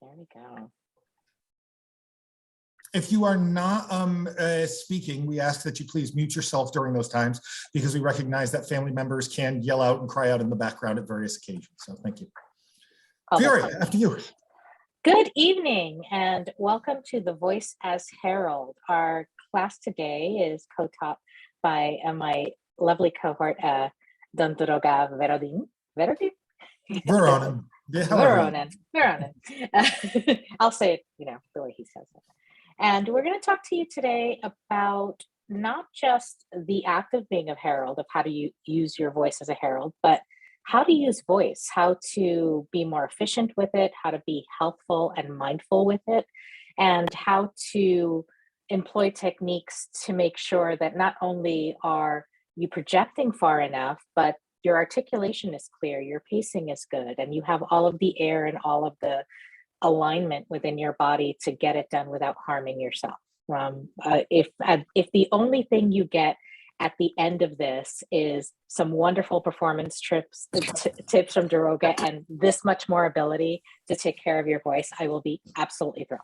There we go. If you are not speaking, we ask that you please mute yourself during those times because we recognize that family members can yell out and cry out in the background at various occasions. So thank you. Fiore, after you. Good evening and welcome to The Voice as Herald. Our class today is co-taught by my lovely cohort, Don Doroga Voronin. Voronin. Voronin. I'll say it, the way he says it. And we're going to talk to you today about not just the act of being a herald, of how to use your voice as a herald, but how to use voice, how to be more efficient with it, how to be healthful and mindful with it, and how to employ techniques to make sure that not only are you projecting far enough, but your articulation is clear, your pacing is good, and you have all of the air and all of the alignment within your body to get it done without harming yourself. If the only thing you get at the end of this is some wonderful performance tips from Doroga and this much more ability to take care of your voice, I will be absolutely thrilled.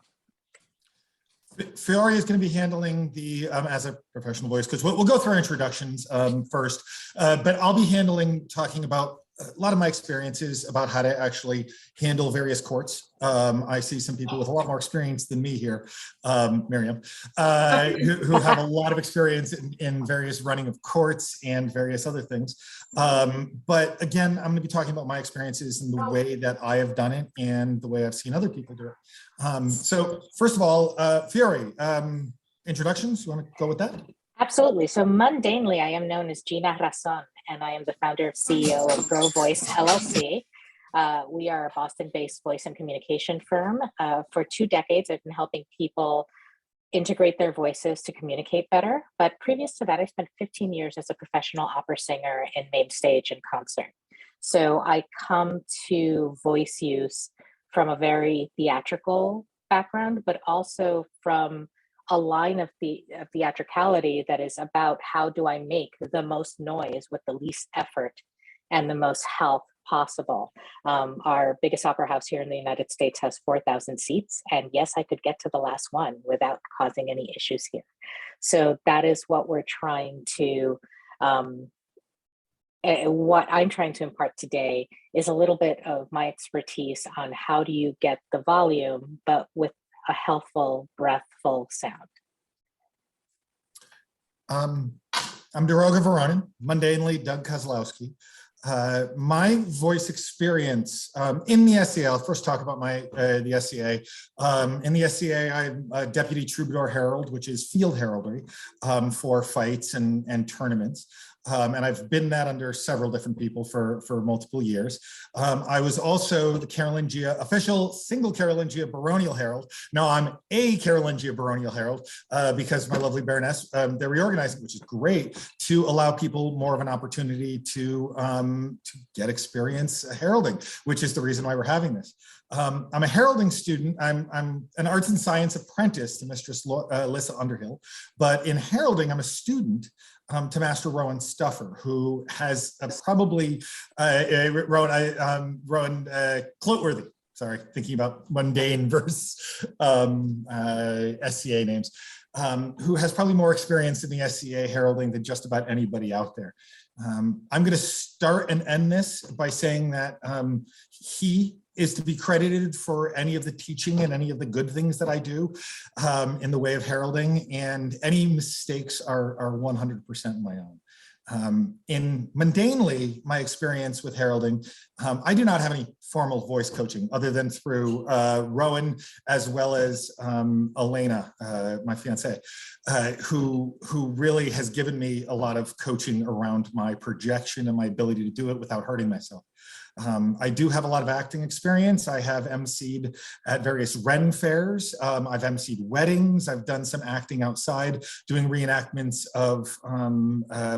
Fiore is going to be handling the as a professional voice coach. We'll go through our introductions first, but I'll be talking about a lot of my experiences about how to actually handle various courts. I see some people with a lot more experience than me here, Miriam, who have a lot of experience in various running of courts and various other things. But again, I'm going to be talking about my experiences and the way that I have done it and the way I've seen other people do it. So first of all, Fiore, introductions, you want to go with that? Absolutely. So mundanely, I am known as Gina Razon, and I am the founder and CEO of Grow Voice LLC. We are a Boston-based voice and communication firm. For 2 decades, I've been helping people integrate their voices to communicate better. But previous to that, I spent 15 years as a professional opera singer in main stage and concert. So I come to voice use from a very theatrical background, but also from a line of theatricality that is about how do I make the most noise with the least effort and the most health possible. Our biggest opera house here in the United States has 4,000 seats. And yes, I could get to the last one without causing any issues here. So that is what we're trying to, what I'm trying to impart today is a little bit of my expertise on how do you get the volume, but with a healthful, breathful sound. I'm Doroga Voronin, mundanely Doug Kozlowski. My voice experience in the SCA, I'll first talk about the SCA. In the SCA, I'm a Deputy Troubadour Herald, which is field heraldry for fights and tournaments. And I've been that under several different people for multiple years. I was also the Carolingia official single Carolingia baronial herald. Now I'm a Carolingia baronial herald because my lovely Baronessa, they're reorganizing, which is great, to allow people more of an opportunity to get experience heralding, which is the reason why we're having this. I'm a heralding student. I'm an arts and science apprentice to Mistress Alyssa Underhill, but in heralding, I'm a student to Master Rowan Stuffer, who has probably Rowan Cloteworthy. Sorry, thinking about mundane versus SCA names, who has probably more experience in the SCA heralding than just about anybody out there. I'm going to start and end this by saying that he is to be credited for any of the teaching and any of the good things that I do in the way of heralding, and any mistakes are 100% my own. In mundanely, my experience with heralding, I do not have any formal voice coaching other than through Rowan, as well as Elena, my fiance, who really has given me a lot of coaching around my projection and my ability to do it without hurting myself. I do have a lot of acting experience. I have emceed at various Ren fairs. I've emceed weddings. I've done some acting outside, doing reenactments of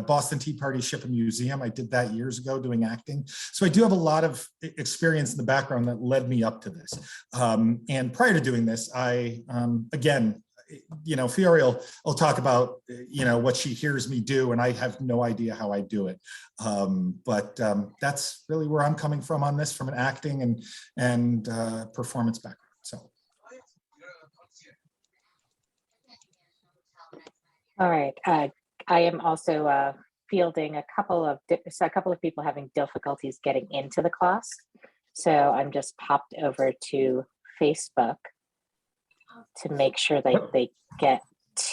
Boston Tea Party Ship and Museum. I did that years ago, doing acting. So I do have a lot of experience in the background that led me up to this. And prior to doing this, I, again, Fiore will talk about, what she hears me do, and I have no idea how I do it. But that's really where I'm coming from on this, from an acting and performance background. So. All right. I am also fielding a couple of people having difficulties getting into the class. So I'm just popped over to Facebook to make sure that they get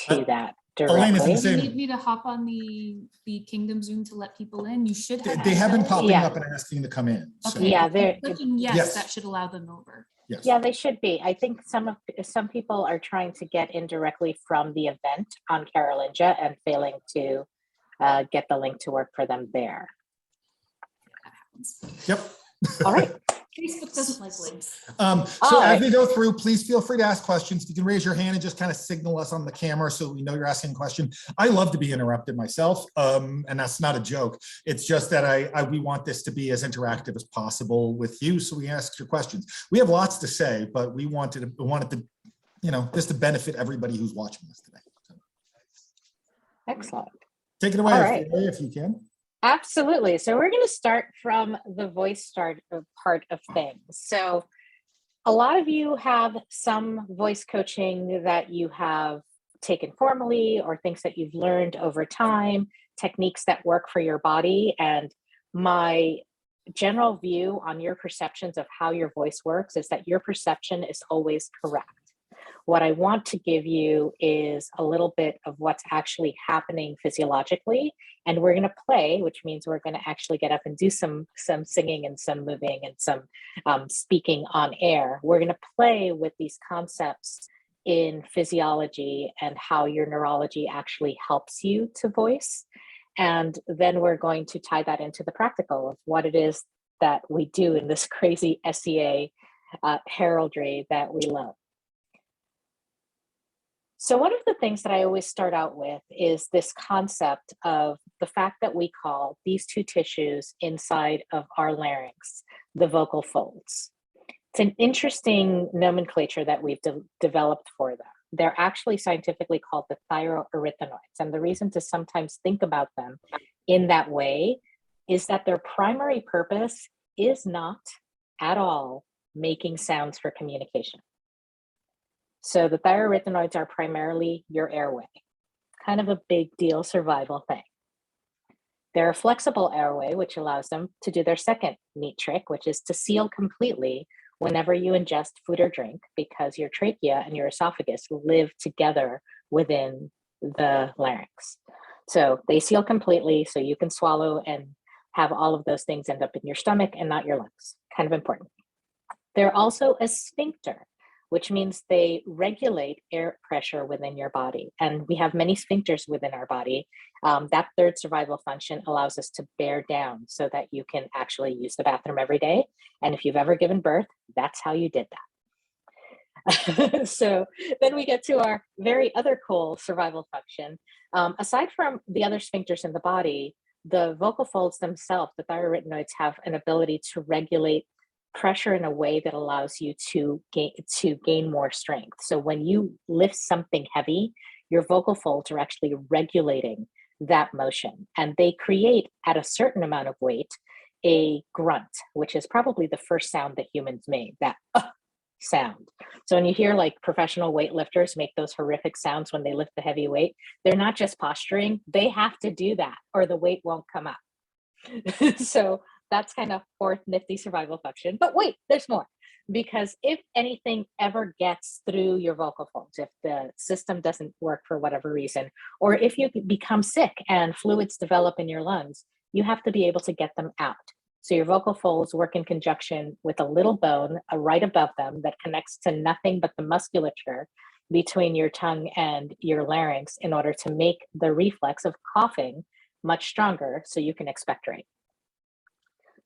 to that directly. Do you need me to hop on the Kingdom Zoom to let people in? You should have. They have been popping up and asking to come in. So. Okay. Yeah, they're clicking yes, that should allow them over. Yes. Yeah, they should be. I think some people are trying to get in directly from the event on Carolingia and failing to get the link to work for them there. Yep. All right. Facebook doesn't like links. So as we go through, please feel free to ask questions. You can raise your hand and just kind of signal us on the camera so we know you're asking a question. I love to be interrupted myself, and that's not a joke. It's just that we want this to be as interactive as possible with you, so we ask your questions. We have lots to say, but we wanted to, this to benefit everybody who's watching us today. So. Excellent. Take it away, right. if you can. Absolutely. So we're going to start from the voice part of things. So a lot of you have some voice coaching that you have taken formally or things that you've learned over time, techniques that work for your body. And my general view on your perceptions of how your voice works is that your perception is always correct. What I want to give you is a little bit of what's actually happening physiologically. And we're going to play, which means we're going to actually get up and do some singing and some moving and some speaking on air. We're going to play with these concepts in physiology and how your neurology actually helps you to voice. And then we're going to tie that into the practical of what it is that we do in this crazy SCA heraldry that we love. So one of the things that I always start out with is this concept of the fact that we call these two tissues inside of our larynx the vocal folds. It's an interesting nomenclature that we've developed for them. They're actually scientifically called the thyroerythenoids. And the reason to sometimes think about them in that way is that their primary purpose is not at all making sounds for communication. So the thyroerythenoids are primarily your airway, kind of a big deal survival thing. They're a flexible airway, which allows them to do their second neat trick, which is to seal completely whenever you ingest food or drink, because your trachea and your esophagus live together within the larynx. So they seal completely so you can swallow and have all of those things end up in your stomach and not your lungs. Kind of important. They're also a sphincter, which means they regulate air pressure within your body. And we have many sphincters within our body. That third survival function allows us to bear down so that you can actually use the bathroom every day. And if you've ever given birth, that's how you did that. So then we get to our very other cool survival function. Aside from the other sphincters in the body, the vocal folds themselves, the thyroerythenoids, have an ability to regulate pressure in a way that allows you to gain more strength. So when you lift something heavy, your vocal folds are actually regulating that motion, and they create, at a certain amount of weight, a grunt, which is probably the first sound that humans made, that sound. So when you hear like professional weightlifters make those horrific sounds when they lift the heavy weight, they're not just posturing, they have to do that or the weight won't come up. So that's kind of fourth nifty survival function. But wait, there's more. Because if anything ever gets through your vocal folds, if the system doesn't work for whatever reason, or if you become sick and fluids develop in your lungs, you have to be able to get them out. So your vocal folds work in conjunction with a little bone right above them that connects to nothing but the musculature between your tongue and your larynx in order to make the reflex of coughing much stronger so you can expectorate.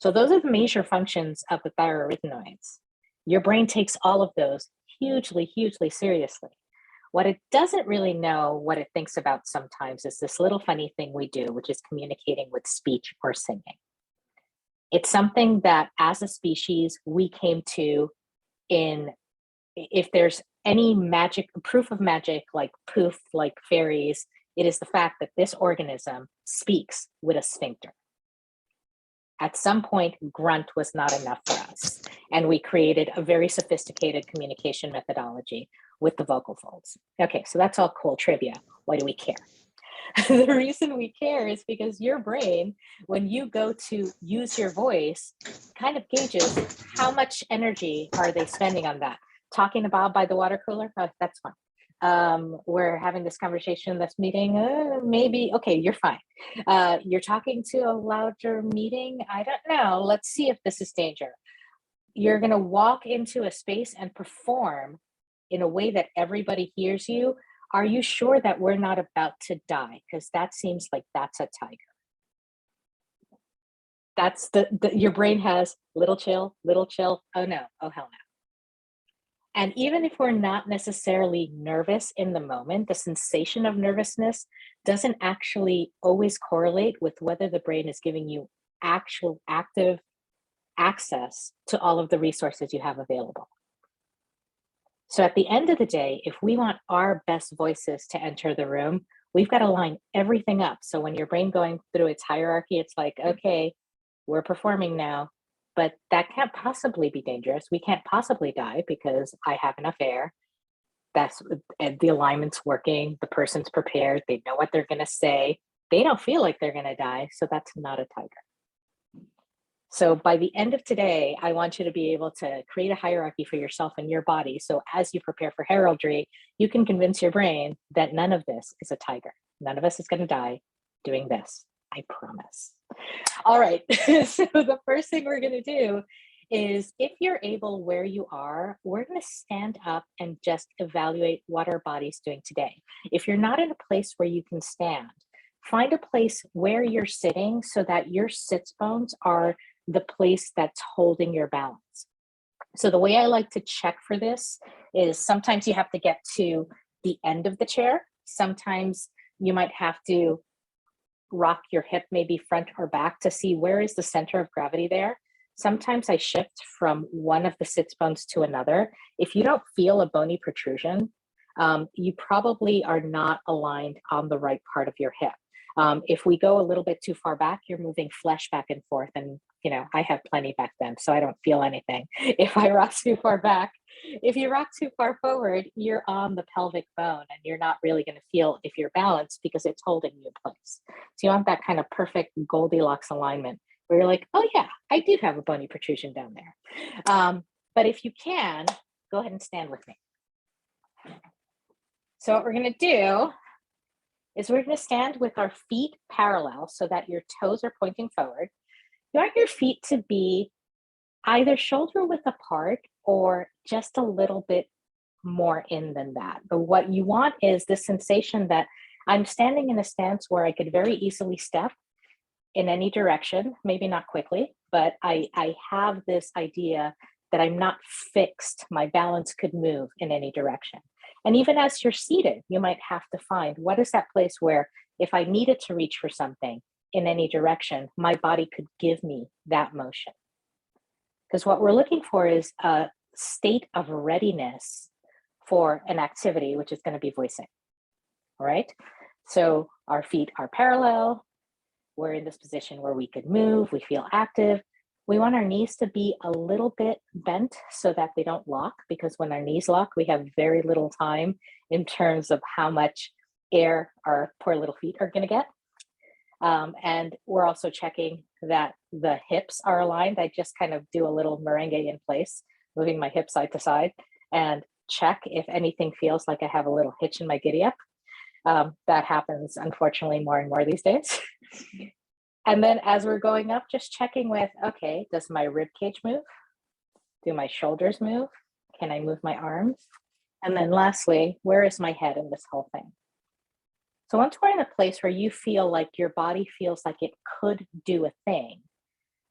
So those are the major functions of the thyroerythenoids. Your brain takes all of those hugely, hugely seriously. What it doesn't really know, what it thinks about sometimes, is this little funny thing we do, which is communicating with speech or singing. It's something that as a species, we came to if there's any magic, proof of magic, like poof, like fairies, it is the fact that this organism speaks with a sphincter. At some point, grunt was not enough for us. And we created a very sophisticated communication methodology with the vocal folds. Okay, so that's all cool trivia. Why do we care? The reason we care is because your brain, when you go to use your voice, kind of gauges how much energy are they spending on that. Talking about by the water cooler, that's fine. We're having this conversation, this meeting, maybe, okay, you're fine. You're talking to a louder meeting, I don't know. Let's see if this is danger. You're gonna walk into a space and perform in a way that everybody hears you. Are you sure that we're not about to die? Because that seems like that's a tiger. That's your brain has little chill, oh no, oh hell no. And even if we're not necessarily nervous in the moment, the sensation of nervousness doesn't actually always correlate with whether the brain is giving you actual active access to all of the resources you have available. So at the end of the day, if we want our best voices to enter the room, we've got to line everything up. So when your brain going through its hierarchy, it's like, okay, we're performing now, but that can't possibly be dangerous. We can't possibly die because I have enough air. That's the alignment's working. The person's prepared. They know what they're going to say. They don't feel like they're going to die. So that's not a tiger. So by the end of today, I want you to be able to create a hierarchy for yourself and your body. So as you prepare for heraldry, you can convince your brain that none of this is a tiger. None of us is going to die doing this. I promise. All right. So the first thing we're going to do is, if you're able where you are, we're going to stand up and just evaluate what our body's doing today. If you're not in a place where you can stand, find a place where you're sitting so that your sits bones are the place that's holding your balance. So the way I like to check for this is, sometimes you have to get to the end of the chair. Sometimes you might have to rock your hip maybe front or back to see where is the center of gravity there. Sometimes I shift from one of the sits bones to another. If you don't feel a bony protrusion, you probably are not aligned on the right part of your hip. If we go a little bit too far back, you're moving flesh back and forth. And, you know, I have plenty back then, so I don't feel anything. If I rock too far back, if you rock too far forward, you're on the pelvic bone and you're not really going to feel if you're balanced because it's holding you in place. So you want that kind of perfect Goldilocks alignment where you're like, oh yeah, I do have a bony protrusion down there. But if you can, go ahead and stand with me. So what we're going to do is we're going to stand with our feet parallel so that your toes are pointing forward. You want your feet to be either shoulder width apart or just a little bit more in than that. But what you want is this sensation that I'm standing in a stance where I could very easily step in any direction, maybe not quickly, but I have this idea that I'm not fixed. My balance could move in any direction. And even as you're seated, you might have to find what is that place where if I needed to reach for something in any direction, my body could give me that motion. Because what we're looking for is a state of readiness for an activity, which is going to be voicing. All right. So our feet are parallel. We're in this position where we could move, we feel active. We want our knees to be a little bit bent so that they don't lock, because when our knees lock, we have very little time in terms of how much air our poor little feet are going to get. And we're also checking that the hips are aligned. I just kind of do a little merengue in place, moving my hip side to side, and check if anything feels like I have a little hitch in my giddy up. That happens, unfortunately, more and more these days. And then as we're going up, just checking with, okay, does my rib cage move? Do my shoulders move? Can I move my arms? And then lastly, where is my head in this whole thing? So once we're in a place where you feel like your body feels like it could do a thing,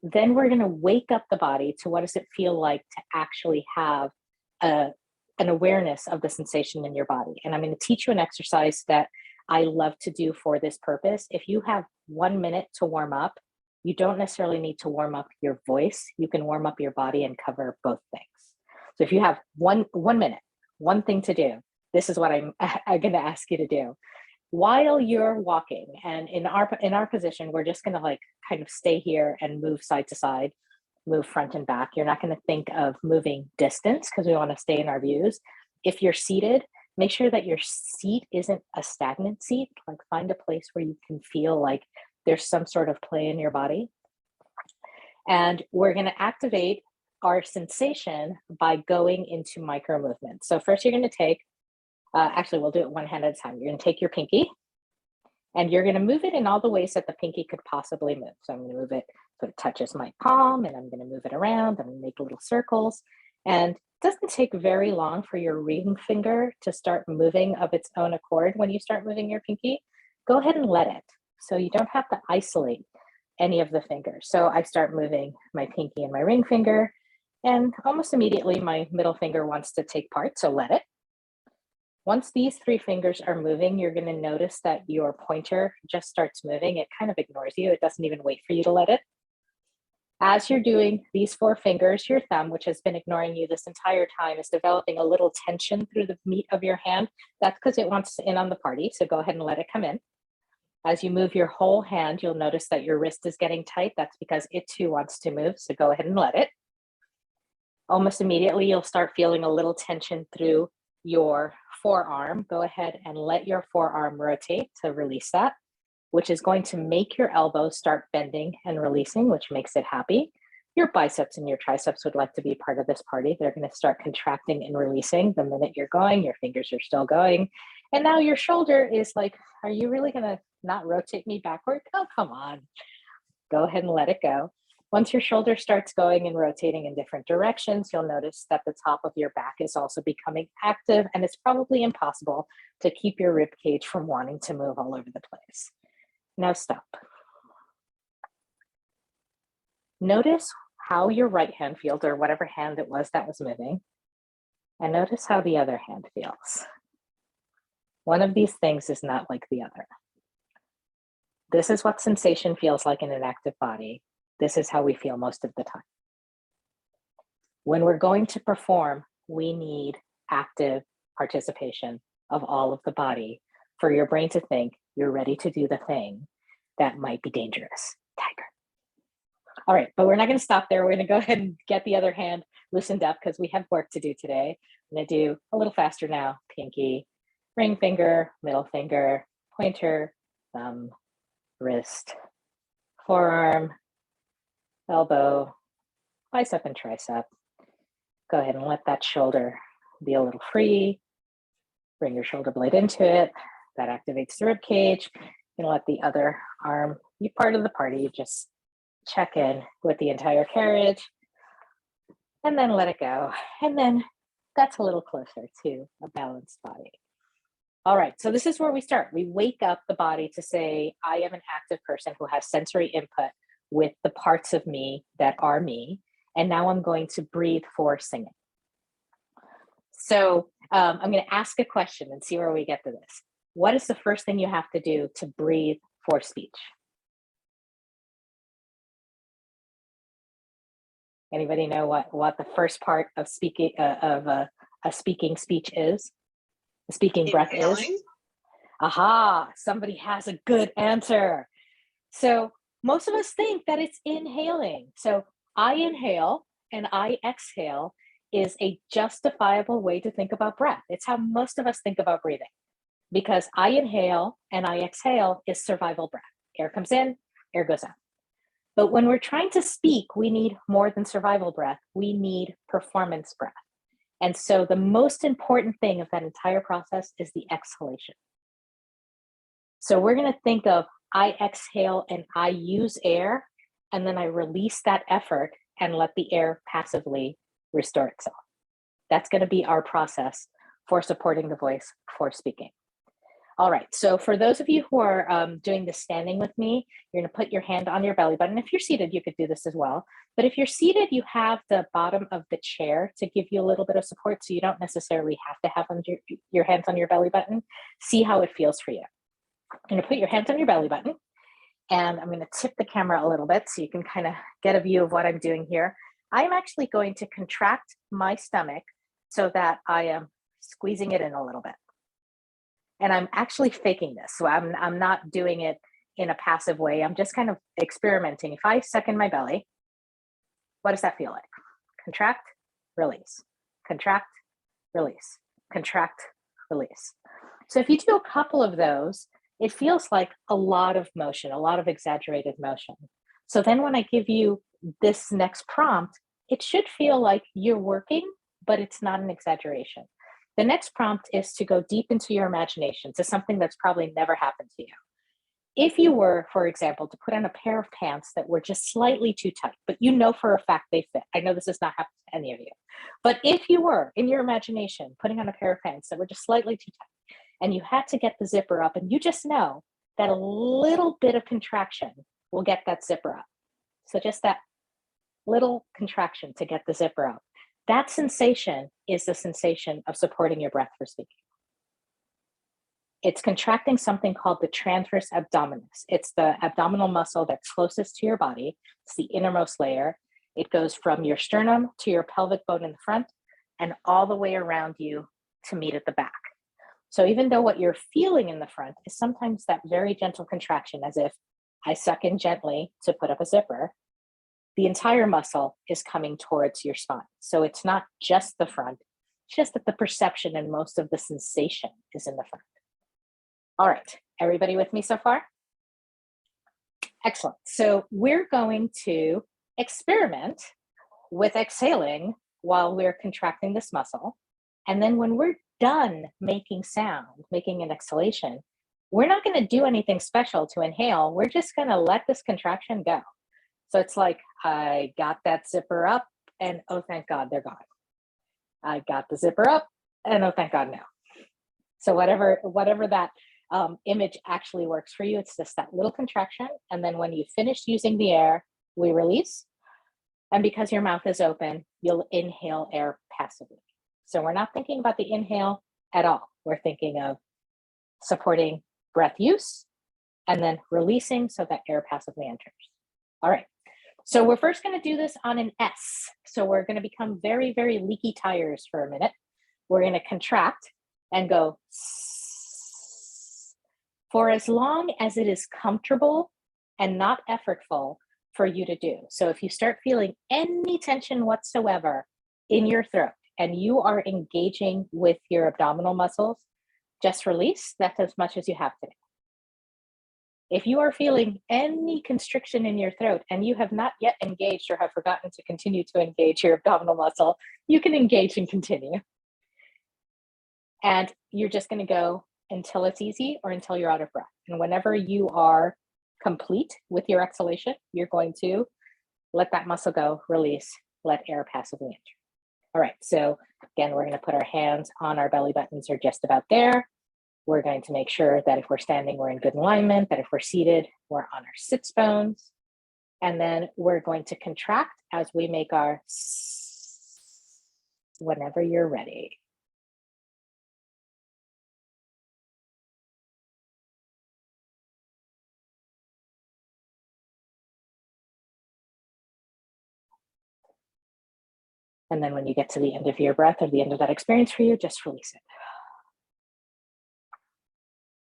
then we're going to wake up the body to what does it feel like to actually have an awareness of the sensation in your body. And I'm going to teach you an exercise that I love to do for this purpose. If you have 1 minute to warm up, you don't necessarily need to warm up your voice. You can warm up your body and cover both things. So if you have one minute, one thing to do, this is what I'm going to ask you to do. While you're walking, and in our position, we're just going to like kind of stay here and move side to side. move front and back. You're not going to think of moving distance because we want to stay in our views. If you're seated, make sure that your seat isn't a stagnant seat. Like find a place where you can feel like there's some sort of play in your body. And we're going to activate our sensation by going into micro movements. So first you're going to take, actually we'll do it one hand at a time. You're going to take your pinky and you're going to move it in all the ways that the pinky could possibly move. So I'm going to move it so it touches my palm, and I'm going to move it around. I'm going to make little circles. And it doesn't take very long for your ring finger to start moving of its own accord. When you start moving your pinky, go ahead and let it. So you don't have to isolate any of the fingers. So I start moving my pinky and my ring finger, and almost immediately my middle finger wants to take part, so let it. Once these three fingers are moving, you're going to notice that your pointer just starts moving. It kind of ignores you. It doesn't even wait for you to let it. As you're doing these four fingers, your thumb, which has been ignoring you this entire time, is developing a little tension through the meat of your hand. That's because it wants in on the party, so go ahead and let it come in. As you move your whole hand, you'll notice that your wrist is getting tight. That's because it too wants to move, so go ahead and let it. Almost immediately, you'll start feeling a little tension through your forearm. Go ahead and let your forearm rotate to release that, which is going to make your elbows start bending and releasing, which makes it happy. Your biceps and your triceps would like to be part of this party. They're going to start contracting and releasing the minute you're going. Your fingers are still going. And now your shoulder is like, are you really going to not rotate me backward? Oh, come on. Go ahead and let it go. Once your shoulder starts going and rotating in different directions, you'll notice that the top of your back is also becoming active, and it's probably impossible to keep your rib cage from wanting to move all over the place. Now stop. Notice how your right hand feels, or whatever hand it was that was moving, and notice how the other hand feels. One of these things is not like the other. This is what sensation feels like in an active body. This is how we feel most of the time. When we're going to perform, we need active participation of all of the body for your brain to think you're ready to do the thing that might be dangerous. Tiger. All right, but we're not going to stop there. We're going to go ahead and get the other hand loosened up because we have work to do today. I'm going to do a little faster now. Pinky, ring finger, middle finger, pointer, thumb, wrist, forearm, elbow, bicep and tricep. Go ahead and let that shoulder be a little free. Bring your shoulder blade into it. That activates the rib cage. And let the other arm be part of the party. Just check in with the entire carriage and then let it go. And then that's a little closer to a balanced body. All right, so this is where we start. We wake up the body to say, I am an active person who has sensory input with the parts of me that are me. And now I'm going to breathe for singing. So I'm going to ask a question and see where we get to this. What is the first thing you have to do to breathe for speech? Anybody know what the first part of speaking a speaking speech is? A speaking breath is? Aha, somebody has a good answer. So most of us think that it's inhaling. So I inhale and I exhale is a justifiable way to think about breath. It's how most of us think about breathing, because I inhale and I exhale is survival breath. Air comes in, air goes out. But when we're trying to speak, we need more than survival breath. We need performance breath. And so the most important thing of that entire process is the exhalation. So we're going to think of I exhale and I use air, and then I release that effort and let the air passively restore itself. That's going to be our process for supporting the voice for speaking. All right, so for those of you who are doing the standing with me, you're going to put your hand on your belly button. If you're seated, you could do this as well. But if you're seated, you have the bottom of the chair to give you a little bit of support, so you don't necessarily have to have your hands on your belly button. See how it feels for you. You're going to put your hands on your belly button, and I'm going to tip the camera a little bit so you can kind of get a view of what I'm doing here. I'm actually going to contract my stomach so that I am squeezing it in a little bit. And I'm actually faking this. So I'm not doing it in a passive way. I'm just kind of experimenting. If I suck in my belly, What does that feel like? Contract, release, contract, release, contract, release. So if you do a couple of those, it feels like a lot of motion, a lot of exaggerated motion. So then when I give you this next prompt, it should feel like you're working, but it's not an exaggeration. The next prompt is to go deep into your imagination, to something that's probably never happened to you. If you were, for example, to put on a pair of pants that were just slightly too tight, but you know for a fact they fit. I know this has not happened to any of you. But if you were, in your imagination, putting on a pair of pants that were just slightly too tight, and you had to get the zipper up, and you just know that a little bit of contraction will get that zipper up. So just that little contraction to get the zipper up. That sensation is the sensation of supporting your breath for speaking. It's contracting something called the transverse abdominis. It's the abdominal muscle that's closest to your body. It's the innermost layer. It goes from your sternum to your pelvic bone in the front and all the way around you to meet at the back. So even though what you're feeling in the front is sometimes that very gentle contraction, as if I suck in gently to put up a zipper, the entire muscle is coming towards your spine. So it's not just the front, it's just that the perception and most of the sensation is in the front. All right, everybody with me so far? Excellent. So we're going to experiment with exhaling while we're contracting this muscle. And then when we're done making sound, making an exhalation, we're not going to do anything special to inhale. We're just going to let this contraction go. So it's like, I got that zipper up and oh, thank God they're gone. I got the zipper up and oh, thank God, no. So whatever that image actually works for you, it's just that little contraction. And then when you finish using the air, we release. And because your mouth is open, you'll inhale air passively. So we're not thinking about the inhale at all. We're thinking of supporting breath use and then releasing so that air passively enters. All right. So we're first going to do this on an S. So we're going to become very, very leaky tires for a minute. We're going to contract and go for as long as it is comfortable and not effortful for you to do. So if you start feeling any tension whatsoever in your throat and you are engaging with your abdominal muscles, just release. That's as much as you have today. If you are feeling any constriction in your throat and you have not yet engaged or have forgotten to continue to engage your abdominal muscle, you can engage and continue. And you're just going to go until it's easy or until you're out of breath. And whenever you are complete with your exhalation, you're going to let that muscle go, release, let air passively enter. All right, so again, we're going to put our hands on our belly buttons or just about there. We're going to make sure that if we're standing, we're in good alignment, that if we're seated, we're on our sits bones. And then we're going to contract as we make our whenever you're ready. And then when you get to the end of your breath or the end of that experience for you, just release it.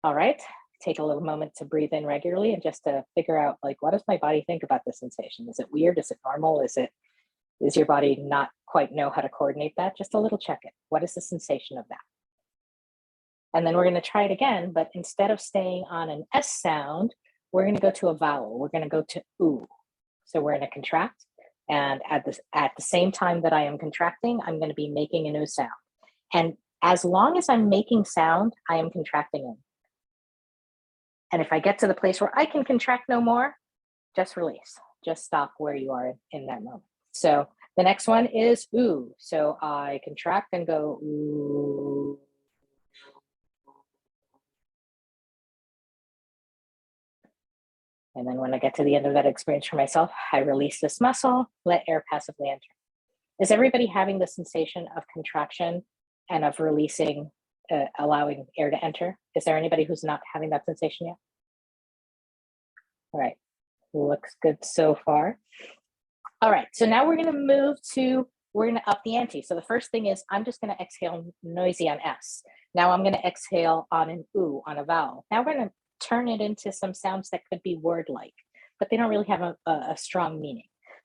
All right, take a little moment to breathe in regularly and just to figure out, like, what does my body think about this sensation? Is it weird? Is it normal? Is your body not quite know how to coordinate that? Just a little check in. What is the sensation of that? And then we're going to try it again, but instead of staying on an S sound, we're going to go to a vowel. We're going to go to oo. So we're going to contract. And at the same time that I am contracting, I'm going to be making an oo sound. And as long as I'm making sound, I am contracting in. And if I get to the place where I can contract no more, just release. Just stop where you are in that moment. So the next one is ooh. So I contract and go ooh. And then when I get to the end of that experience for myself, I release this muscle, let air passively enter. Is everybody having the sensation of contraction and of releasing, allowing air to enter? Is there anybody who's not having that sensation yet? All right, looks good so far. All right, so now we're gonna we're gonna up the ante. So the first thing is I'm just gonna exhale noisy on S. Now I'm gonna exhale on an oo, on a vowel. Now we're gonna turn it into some sounds that could be word-like, but they don't really have a strong meaning.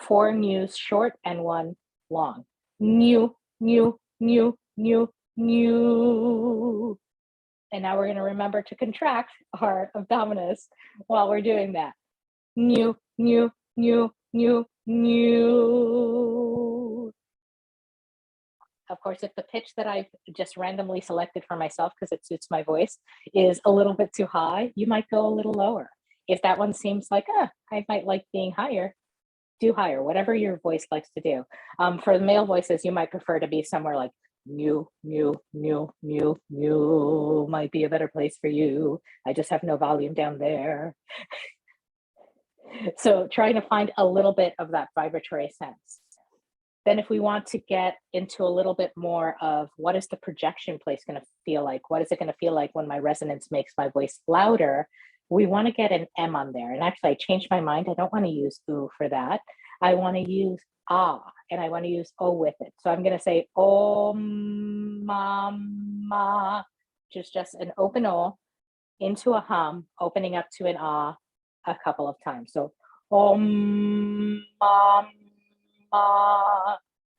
4 news short and 1 long. New, new, new, new, new. And now we're going to remember to contract our abdominis while we're doing that. New, new, new, new, new. Of course, if the pitch that I've just randomly selected for myself because it suits my voice is a little bit too high, you might go a little lower. If that one seems like, I might like being higher, do higher, whatever your voice likes to do. For the male voices, you might prefer to be somewhere like new, new, new, new, new might be a better place for you. I just have no volume down there. So trying to find a little bit of that vibratory sense. Then if we want to get into a little bit more of what is the projection place going to feel like? What is it going to feel like when my resonance makes my voice louder? We want to get an M on there. And actually I changed my mind. I don't want to use oo for that. I want to use ah, and I want to use o with it. So I'm going to say om, ma, just an open o into a hum, opening up to an ah a couple of times. So om, ma.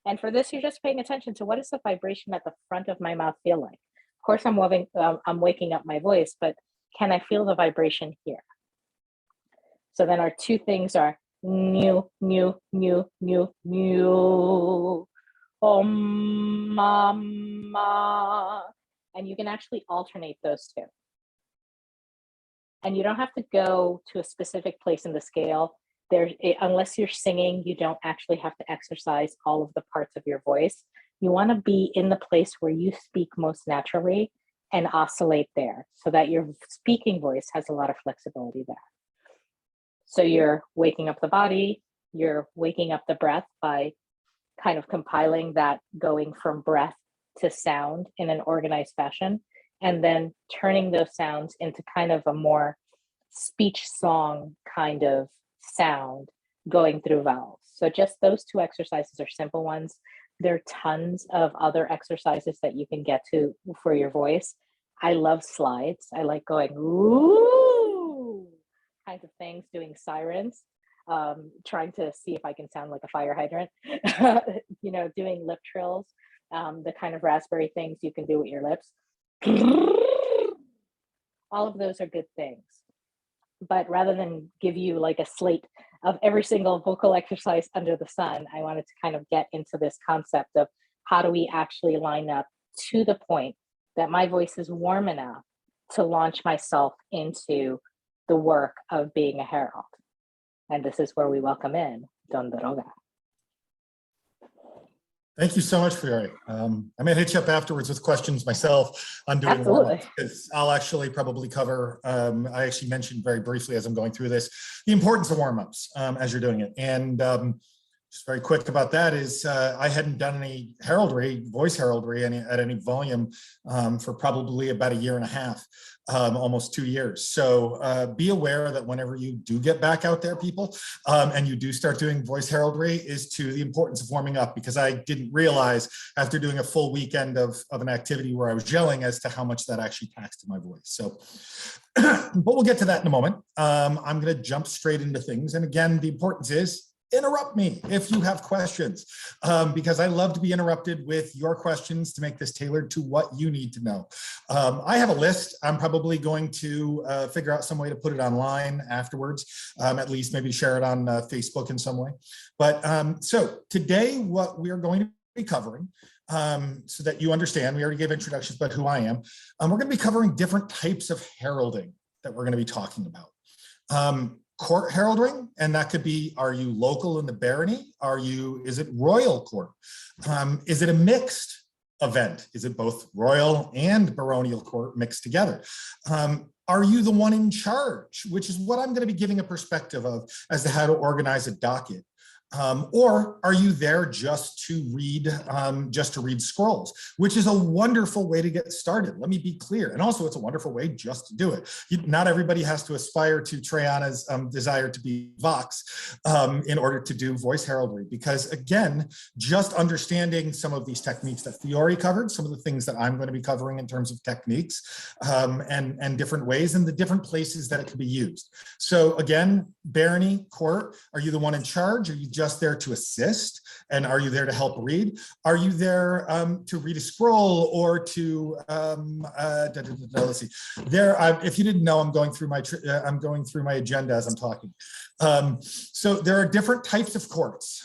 And for this, you're just paying attention to what does the vibration at the front of my mouth feel like. Of course, I'm waking up my voice, but can I feel the vibration here? So then our 2 things are new, new, new, new, new, ma. And you can actually alternate those 2. And you don't have to go to a specific place in the scale. Unless you're singing, you don't actually have to exercise all of the parts of your voice. You want to be in the place where you speak most naturally and oscillate there so that your speaking voice has a lot of flexibility there. So you're waking up the body, you're waking up the breath by kind of compiling that, going from breath to sound in an organized fashion, and then turning those sounds into kind of a more speech song kind of sound going through vowels. So just those 2 exercises are simple ones. There are tons of other exercises that you can get to for your voice. I love slides. I like going ooh kinds of things, doing sirens, trying to see if I can sound like a fire hydrant, doing lip trills, the kind of raspberry things you can do with your lips. All of those are good things. But rather than give you like a slate of every single vocal exercise under the sun, I wanted to kind of get into this concept of how do we actually line up to the point that my voice is warm enough to launch myself into the work of being a herald. And this is where we welcome in Don Doroga. Thank you so much, Fiore. I may hit you up afterwards with questions myself on doing warm-ups, because I'll actually probably cover, I actually mentioned very briefly as I'm going through this, the importance of warm-ups as you're doing it. And just very quick about that is I hadn't done any heraldry, voice heraldry at any volume for probably about 1.5 years, almost 2 years. So be aware that whenever you do get back out there, people, and you do start doing voice heraldry, is to the importance of warming up, because I didn't realize after doing a full weekend of an activity where I was yelling as to how much that actually taxed my voice. So, but we'll get to that in a moment. I'm going to jump straight into things. And again, the importance is, interrupt me if you have questions, because I love to be interrupted with your questions to make this tailored to what you need to know. I have a list. I'm probably going to figure out some way to put it online afterwards, at least maybe share it on Facebook in some way. But so today, what we are going to be covering, so that you understand, we already gave introductions about who I am. We're going to be covering different types of heralding that we're going to be talking about. Court heraldry, and that could be, are you local in the barony? Is it royal court? Is it a mixed event? Is it both royal and baronial court mixed together? Are you the one in charge? Which is what I'm going to be giving a perspective of as to how to organize a docket. Or are you there just to read scrolls, which is a wonderful way to get started. Let me be clear. And also it's a wonderful way just to do it. Not everybody has to aspire to Triana's desire to be Vox in order to do voice heraldry, because again, just understanding some of these techniques that Fiore covered, some of the things that I'm going to be covering in terms of techniques and different ways and the different places that it could be used. So again, barony, court, are you the one in charge? Are you just just there to assist? And are you there to help read? Are you there to read a scroll or to, let's see, if you didn't know, I'm going through my agenda as I'm talking. So there are different types of courts,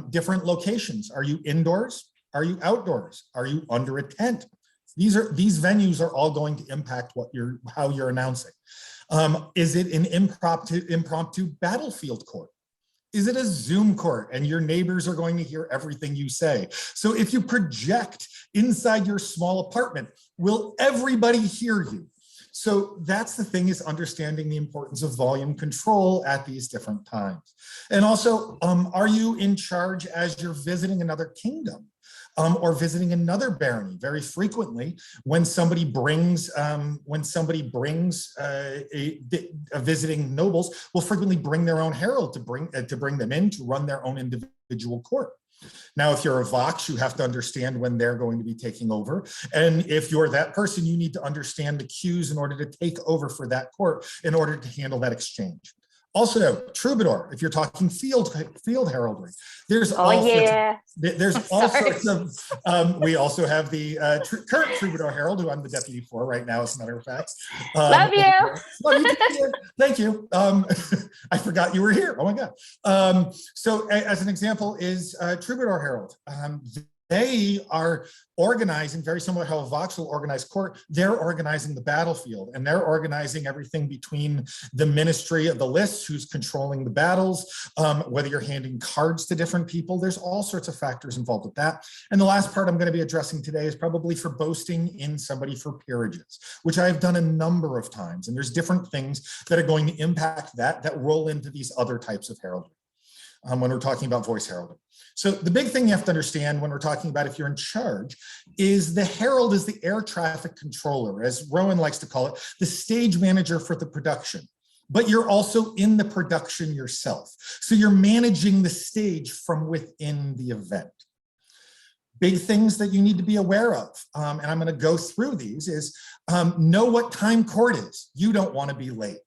different locations. Are you indoors? Are you outdoors? Are you under a tent? These venues are all going to impact how you're announcing. Is it an impromptu battlefield court? Is it a Zoom court and your neighbors are going to hear everything you say? So if you project inside your small apartment, will everybody hear you? So that's the thing, is understanding the importance of volume control at these different times. And also, are you in charge as you're visiting another kingdom? Or visiting another barony? Very frequently, when somebody brings visiting nobles, will frequently bring their own herald to bring them in to run their own individual court. Now, if you're a Vox, you have to understand when they're going to be taking over. And if you're that person, you need to understand the cues in order to take over for that court in order to handle that exchange. Also, Troubadour, if you're talking field heraldry, there's all sorts of, we also have the current Troubadour Herald, who I'm the deputy for right now, as a matter of fact. Love you. Love you. Thank you. I forgot you were here. Oh my God. So as an example is Troubadour Herald. They are organizing, very similar to how a Vox will organize court, they're organizing the battlefield, and they're organizing everything between the ministry of the lists, who's controlling the battles, whether you're handing cards to different people. There's all sorts of factors involved with that. And the last part I'm going to be addressing today is probably for boasting in somebody for peerages, which I've done a number of times. And there's different things that are going to impact that roll into these other types of heraldry when we're talking about voice heraldry. So the big thing you have to understand when we're talking about if you're in charge is the herald is the air traffic controller, as Rowan likes to call it, the stage manager for the production. But you're also in the production yourself. So you're managing the stage from within the event. Big things that you need to be aware of, and I'm going to go through these, is know what time court is. You don't want to be late.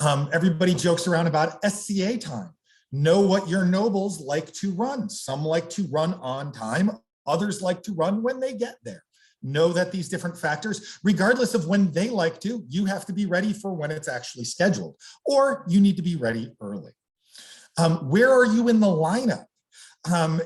Everybody jokes around about SCA time. Know what your nobles like to run. Some like to run on time. Others like to run when they get there. Know that these different factors, regardless of when they like to, you have to be ready for when it's actually scheduled, or you need to be ready early. Where are you in the lineup?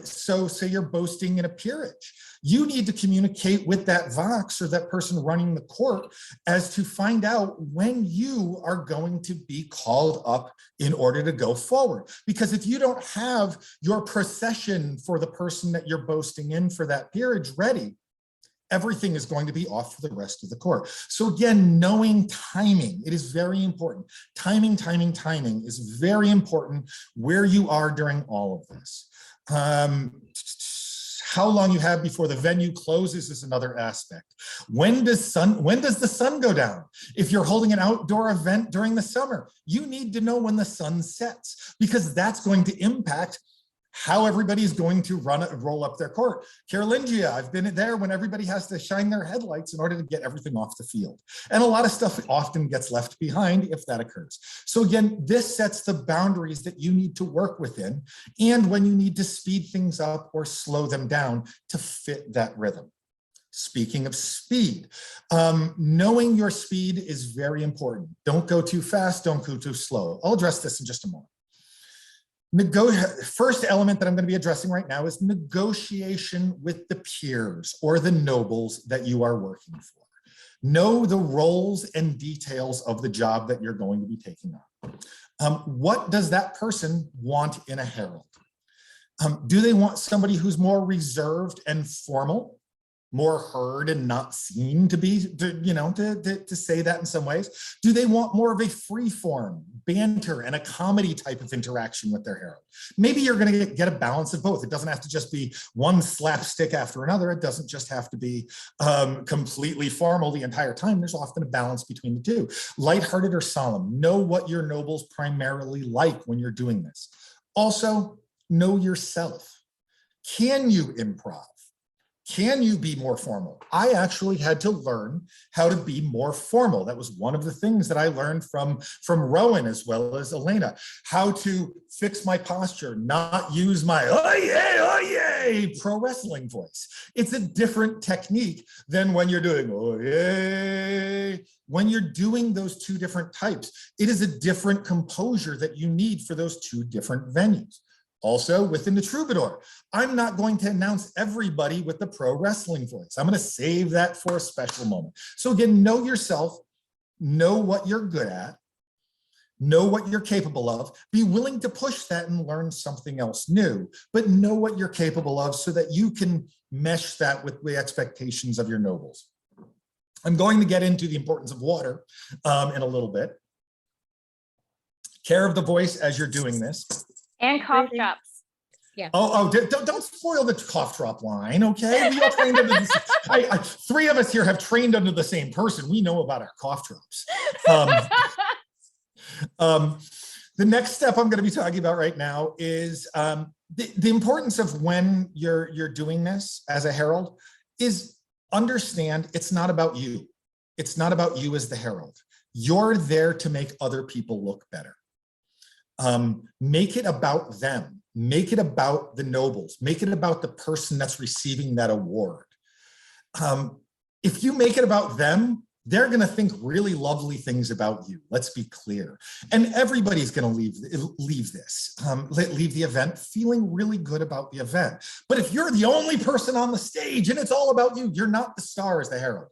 So say you're boasting in a peerage. You need to communicate with that Vox or that person running the court as to find out when you are going to be called up in order to go forward. Because if you don't have your procession for the person that you're boasting in for that peerage ready, everything is going to be off for the rest of the court. So again, knowing timing, it is very important. Timing is very important where you are during all of this. How long you have before the venue closes is another aspect. When does the sun go down? If you're holding an outdoor event during the summer, you need to know when the sun sets, because that's going to impact how everybody's going to roll up their court. Carolingia, I've been there when everybody has to shine their headlights in order to get everything off the field. And a lot of stuff often gets left behind if that occurs. So again, this sets the boundaries that you need to work within, and when you need to speed things up or slow them down to fit that rhythm. Speaking of speed, knowing your speed is very important. Don't go too fast, don't go too slow. I'll address this in just a moment. First element that I'm going to be addressing right now is negotiation with the peers or the nobles that you are working for. Know the roles and details of the job that you're going to be taking on. What does that person want in a herald? Do they want somebody who's more reserved and formal, more heard and not seen to say that in some ways? Do they want more of a free form, banter, and a comedy type of interaction with their herald? Maybe you're going to get a balance of both. It doesn't have to just be one slapstick after another. It doesn't just have to be completely formal the entire time. There's often a balance between the two. Lighthearted or solemn. Know what your nobles primarily like when you're doing this. Also, know yourself. Can you improv? Can you be more formal? I actually had to learn how to be more formal. That was one of the things that I learned from Rowan as well as Elena, how to fix my posture, not use my oh yeah, pro wrestling voice. It's a different technique than when you're doing oh yeah. When you're doing those two different types, it is a different composure that you need for those two different venues. Also, within the Troubadour, I'm not going to announce everybody with the pro wrestling voice. I'm going to save that for a special moment. So again, know yourself, know what you're good at, know what you're capable of, be willing to push that and learn something else new, but know what you're capable of so that you can mesh that with the expectations of your nobles. I'm going to get into the importance of water in a little bit. Care of the voice as you're doing this. And cough drops. Yeah. Don't spoil the cough drop line, okay? We all trained under the three of us here have trained under the same person. We know about our cough drops. The next step I'm going to be talking about right now is the importance of when you're doing this as a herald is understand it's not about you. It's not about you as the herald. You're there to make other people look better. Make it about them. Make it about the nobles. Make it about the person that's receiving that award. If you make it about them, they're going to think really lovely things about you. Let's be clear. And everybody's going to leave the event feeling really good about the event. But if you're the only person on the stage and it's all about you, you're not the star as the herald.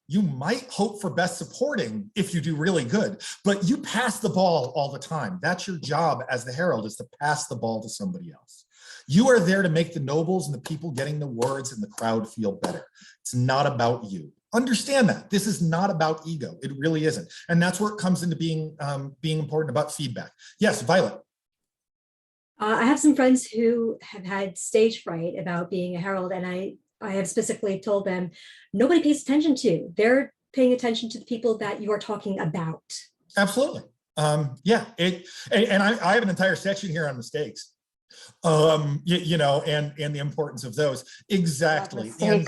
You might hope for best supporting if you do really good, but you pass the ball all the time. That's your job as the herald, is to pass the ball to somebody else. You are there to make the nobles and the people getting the words and the crowd feel better. It's not about you. Understand that. This is not about ego. It really isn't. And that's where it comes into being important about feedback. Yes, Violet. I have some friends who have had stage fright about being a herald, and I have specifically told them, nobody pays attention to. They're paying attention to the people that you are talking about. Absolutely. Yeah. And I have an entire section here on mistakes. And the importance of those. Exactly. And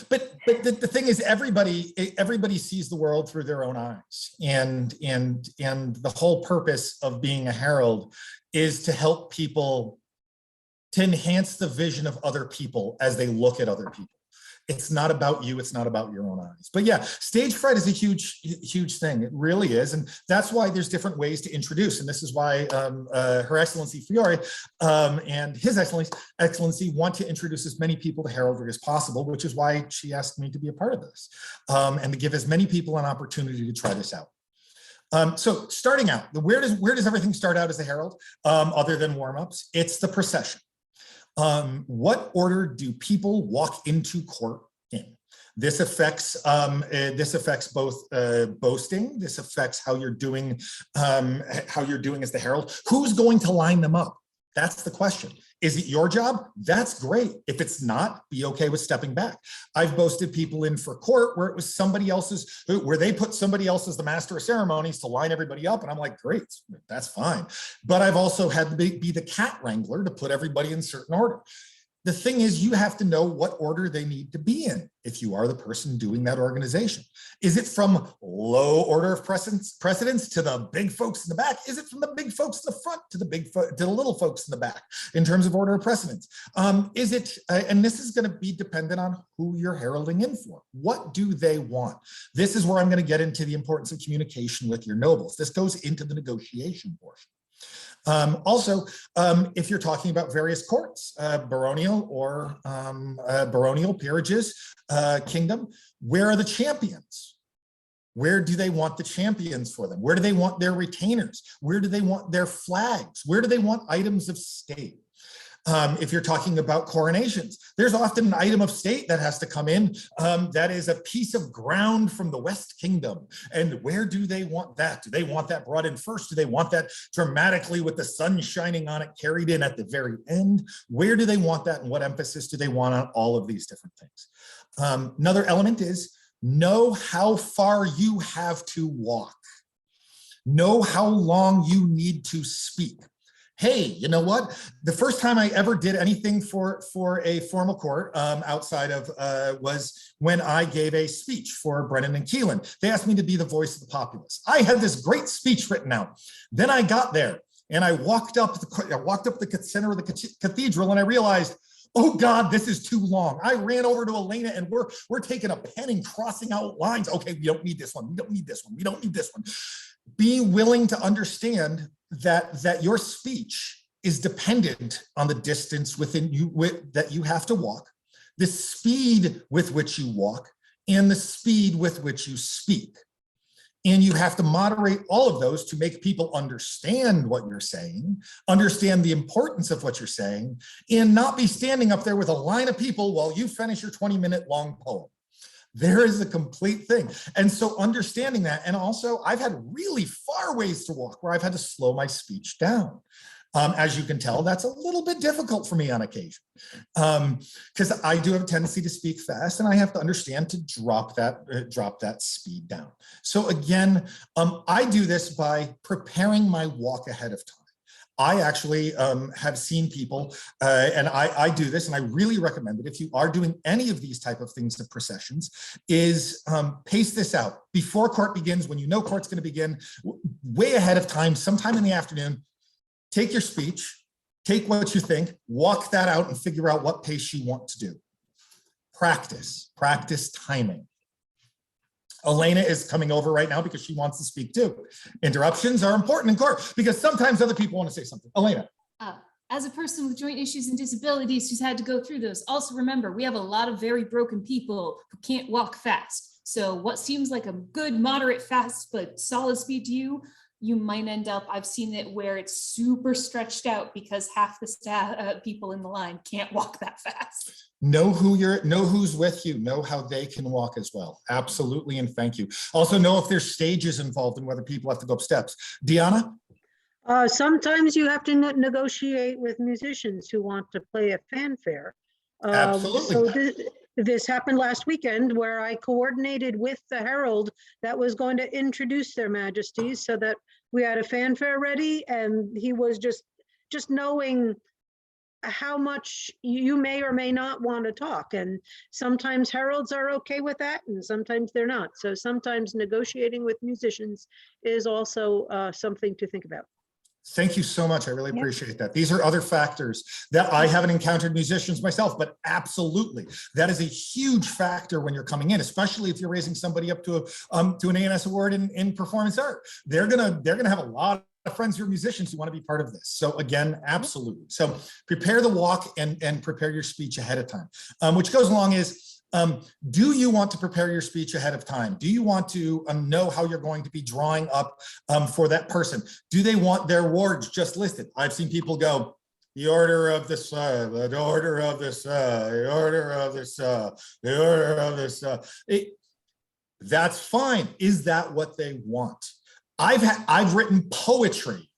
but the thing is, everybody sees the world through their own eyes. And the whole purpose of being a herald is to help people, to enhance the vision of other people as they look at other people. It's not about you, it's not about your own eyes. But yeah, stage fright is a huge thing. It really is. And that's why there's different ways to introduce. And this is why Her Excellency Fiore and His Excellency want to introduce as many people to heraldry as possible, which is why she asked me to be a part of this and to give as many people an opportunity to try this out. So starting out, where does everything start out as a herald other than warm-ups? It's the procession. What order do people walk into court in? This affects both boasting. This affects how you're doing as the herald. Who's going to line them up? That's the question. Is it your job? That's great. If it's not, be okay with stepping back. I've boasted people in for court where it was somebody else's, where they put somebody else as the master of ceremonies to line everybody up. And I'm like, great, that's fine. But I've also had to be the cat wrangler to put everybody in certain order. The thing is, you have to know what order they need to be in if you are the person doing that organization. Is it from low order of precedence to the big folks in the back? Is it from the big folks in the front to the little folks in the back in terms of order of precedence? And this is going to be dependent on who you're heralding in for. What do they want? This is where I'm going to get into the importance of communication with your nobles. This goes into the negotiation portion. Also, if you're talking about various courts, baronial or baronial peerages, kingdom, where are the champions? Where do they want the champions for them? Where do they want their retainers? Where do they want their flags? Where do they want items of state? If you're talking about coronations, there's often an item of state that has to come in that is a piece of ground from the West Kingdom. And where do they want that? Do they want that brought in first? Do they want that dramatically with the sun shining on it carried in at the very end? Where do they want that, and what emphasis do they want on all of these different things? Another element is know how far you have to walk. Know how long you need to speak. hey, you know what? The first time I ever did anything for a formal court outside of was when I gave a speech for Brennan and Keelan. They asked me to be the voice of the populace. I had this great speech written out. Then I got there and I walked up the center of the cathedral and I realized, oh God, this is too long. I ran over to Elena and we're taking a pen and crossing out lines. Okay, we don't need this one. We don't need this one. We don't need this one. Be willing to understand that your speech is dependent on the distance within you that you have to walk, the speed with which you walk, and the speed with which you speak. And you have to moderate all of those to make people understand what you're saying, understand the importance of what you're saying, and not be standing up there with a line of people while you finish your 20-minute long poem. There is a complete thing. And so understanding that, and also I've had really far ways to walk where I've had to slow my speech down. As you can tell, that's a little bit difficult for me on occasion because I do have a tendency to speak fast and I have to understand to drop that speed down. So again, I do this by preparing my walk ahead of time. I actually have seen people, and I do this, and I really recommend it if you are doing any of these type of things to processions, is pace this out. Before court begins, when you know court's going to begin, way ahead of time, sometime in the afternoon, take your speech, take what you think, walk that out and figure out what pace you want to do. Practice timing. Elena is coming over right now because she wants to speak too. Interruptions are important in court because sometimes other people want to say something. Elena. As a person with joint issues and disabilities who's had to go through those, also remember, we have a lot of very broken people who can't walk fast. So what seems like a good, moderate, fast, but solid speed to you, you might end up, I've seen it where it's super stretched out because half the staff, people in the line can't walk that fast. Know who's with you, know how they can walk as well. Absolutely, and thank you. Also know if there's stages involved and whether people have to go up steps. Deanna? Sometimes you have to negotiate with musicians who want to play a fanfare. Absolutely. So this happened last weekend where I coordinated with the herald that was going to introduce their majesties so that we had a fanfare ready, and he was just knowing how much you may or may not want to talk. And sometimes heralds are okay with that and sometimes they're not. So sometimes negotiating with musicians is also something to think about. Thank you so much. I really appreciate that. These are other factors that I haven't encountered musicians myself, but absolutely. That is a huge factor when you're coming in, especially if you're raising somebody up to an ANS award in performance art. They're gonna have a lot of friends who are musicians who want to be part of this. So again, absolutely. So prepare the walk and prepare your speech ahead of time, which goes along is, do you want to prepare your speech ahead of time? Do you want to know how you're going to be drawing up for that person? Do they want their wards just listed? I've seen people go, the order of this, the order of this, the order of this, the order of this. That's fine. Is that what they want? I've written poetry.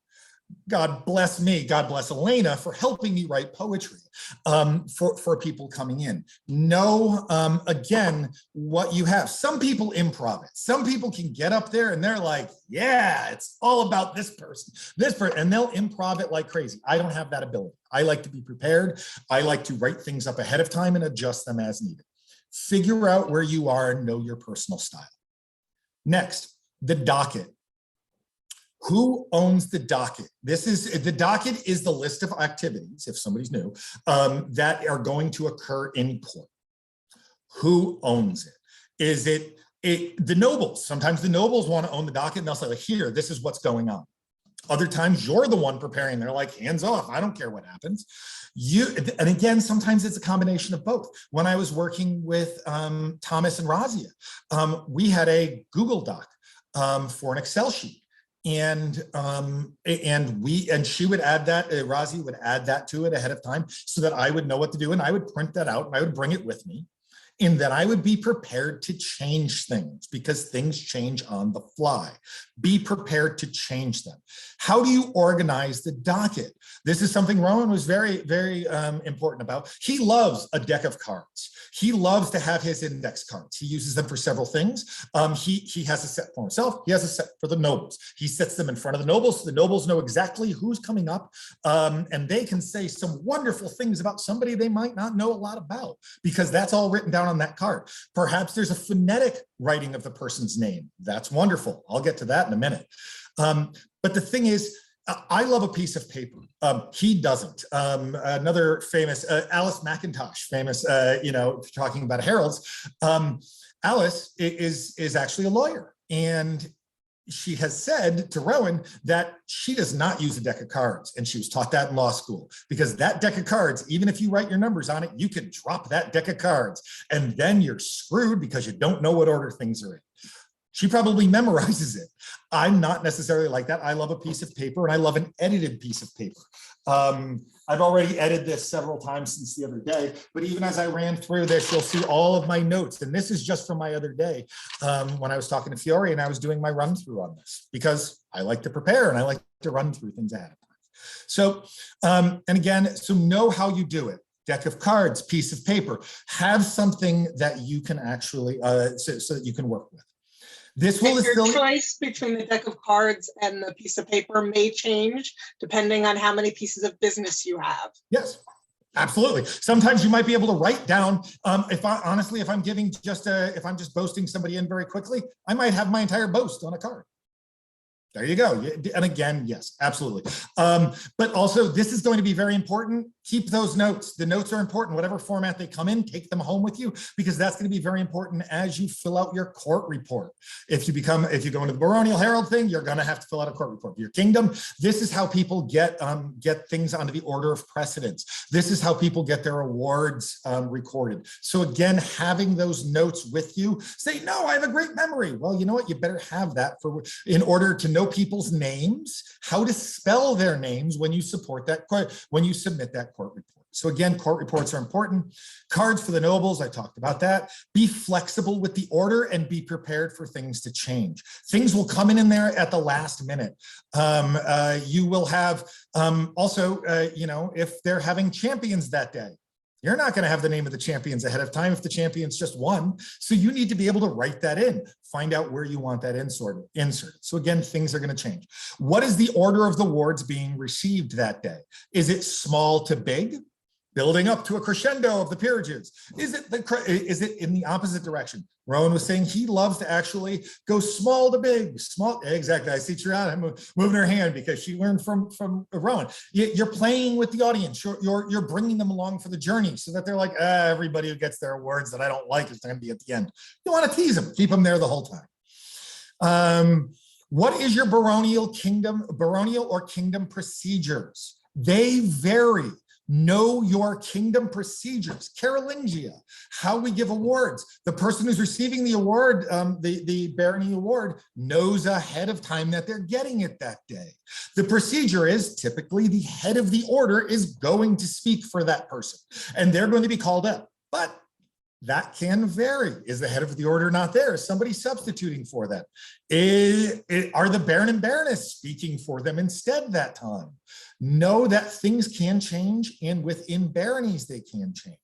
God bless me, God bless Elena for helping me write poetry for people coming in. Know, again, what you have. Some people improv it. Some people can get up there and they're like, yeah, it's all about this person, and they'll improv it like crazy. I don't have that ability. I like to be prepared. I like to write things up ahead of time and adjust them as needed. Figure out where you are and know your personal style. Next, the docket. Who owns the docket? The docket is the list of activities, if somebody's new, that are going to occur in court. Who owns it? Is it the nobles? Sometimes the nobles want to own the docket and they'll say, like, here, this is what's going on. Other times you're the one preparing. They're like, hands off, I don't care what happens. And again, sometimes it's a combination of both. When I was working with Thomas and Razia, we had a Google Doc for an Excel sheet. And she would add that, Razi would add that to it ahead of time so that I would know what to do, and I would print that out and I would bring it with me. in that I would be prepared to change things because things change on the fly. Be prepared to change them. How do you organize the docket? This is something Rowan was very, very important about. He loves a deck of cards. He loves to have his index cards. He uses them for several things. He has a set for himself. He has a set for the nobles. He sets them in front of the nobles so the nobles know exactly who's coming up, and they can say some wonderful things about somebody they might not know a lot about because that's all written down on that card. Perhaps there's a phonetic writing of the person's name. That's wonderful. I'll get to that in a minute. But the thing is, I love a piece of paper. He doesn't. Another famous, Alice McIntosh, famous, talking about heralds. Alice is actually a lawyer, and she has said to Rowan that she does not use a deck of cards, and she was taught that in law school because that deck of cards, even if you write your numbers on it, you can drop that deck of cards, and then you're screwed because you don't know what order things are in. She probably memorizes it. I'm not necessarily like that. I love a piece of paper, and I love an edited piece of paper. I've already edited this several times since the other day, but even as I ran through this, you'll see all of my notes. And this is just from my other day when I was talking to Fiore and I was doing my run through on this because I like to prepare and I like to run through things ahead of time. So, and again, so know how you do it. Deck of cards, piece of paper, have something that you can actually, so that you can work with. This will your choice between the deck of cards and the piece of paper may change depending on how many pieces of business you have. Yes, absolutely. Sometimes you might be able to write down, if I'm giving just if I'm just boasting somebody in very quickly, I might have my entire boast on a card. There you go. And again, yes, absolutely. But also this is going to be very important. Keep those notes. The notes are important, whatever format they come in, take them home with you because that's going to be very important as you fill out your court report. If you go into the Baronial Herald thing, you're going to have to fill out a court report. Your kingdom, this is how people get things onto the order of precedence. This is how people get their awards recorded. So again, having those notes with you, say, no, I have a great memory. Well, you know what? You better have that in order to know people's names, how to spell their names when you submit that court report. So again, court reports are important. Cards for the nobles, I talked about that. Be flexible with the order and be prepared for things to change. Things will come in there at the last minute. You will have also, if they're having champions that day, you're not going to have the name of the champions ahead of time if the champion's just won. So you need to be able to write that in, find out where you want that inserted. So again, things are going to change. What is the order of the awards being received that day? Is it small to big? Building up to a crescendo of the peerages? Is it in the opposite direction? Rowan was saying he loves to actually go small to big. Small, exactly. I see Triana moving her hand because she learned from Rowan. You're playing with the audience. You're bringing them along for the journey so that they're like, everybody who gets their awards that I don't like is going to be at the end. You want to tease them, keep them there the whole time. What is your baronial or kingdom procedures? They vary. Know your kingdom procedures. Carolingia, how we give awards. The person who's receiving the award, the barony award, knows ahead of time that they're getting it that day. The procedure is typically the head of the order is going to speak for that person, and they're going to be called up. But that can vary. Is the head of the order not there? Is somebody substituting for them? Are the Baron and Baroness speaking for them instead that time? Know that things can change, and within baronies they can change.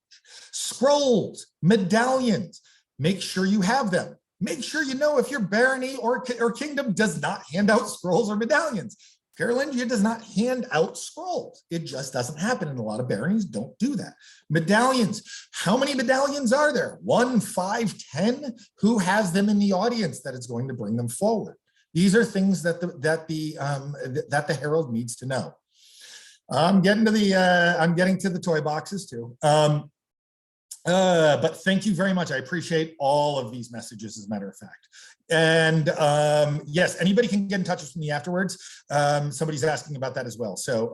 Scrolls, medallions, make sure you have them. Make sure you know if your barony or kingdom does not hand out scrolls or medallions. Carolingia does not hand out scrolls. It just doesn't happen, and a lot of baronies don't do that. Medallions, how many medallions are there? 1, 5, 10? Who has them in the audience that is going to bring them forward? These are things that the herald needs to know. I'm getting to the toy boxes too. But thank you very much. I appreciate all of these messages, as a matter of fact. And yes, anybody can get in touch with me afterwards. Somebody's asking about that as well. So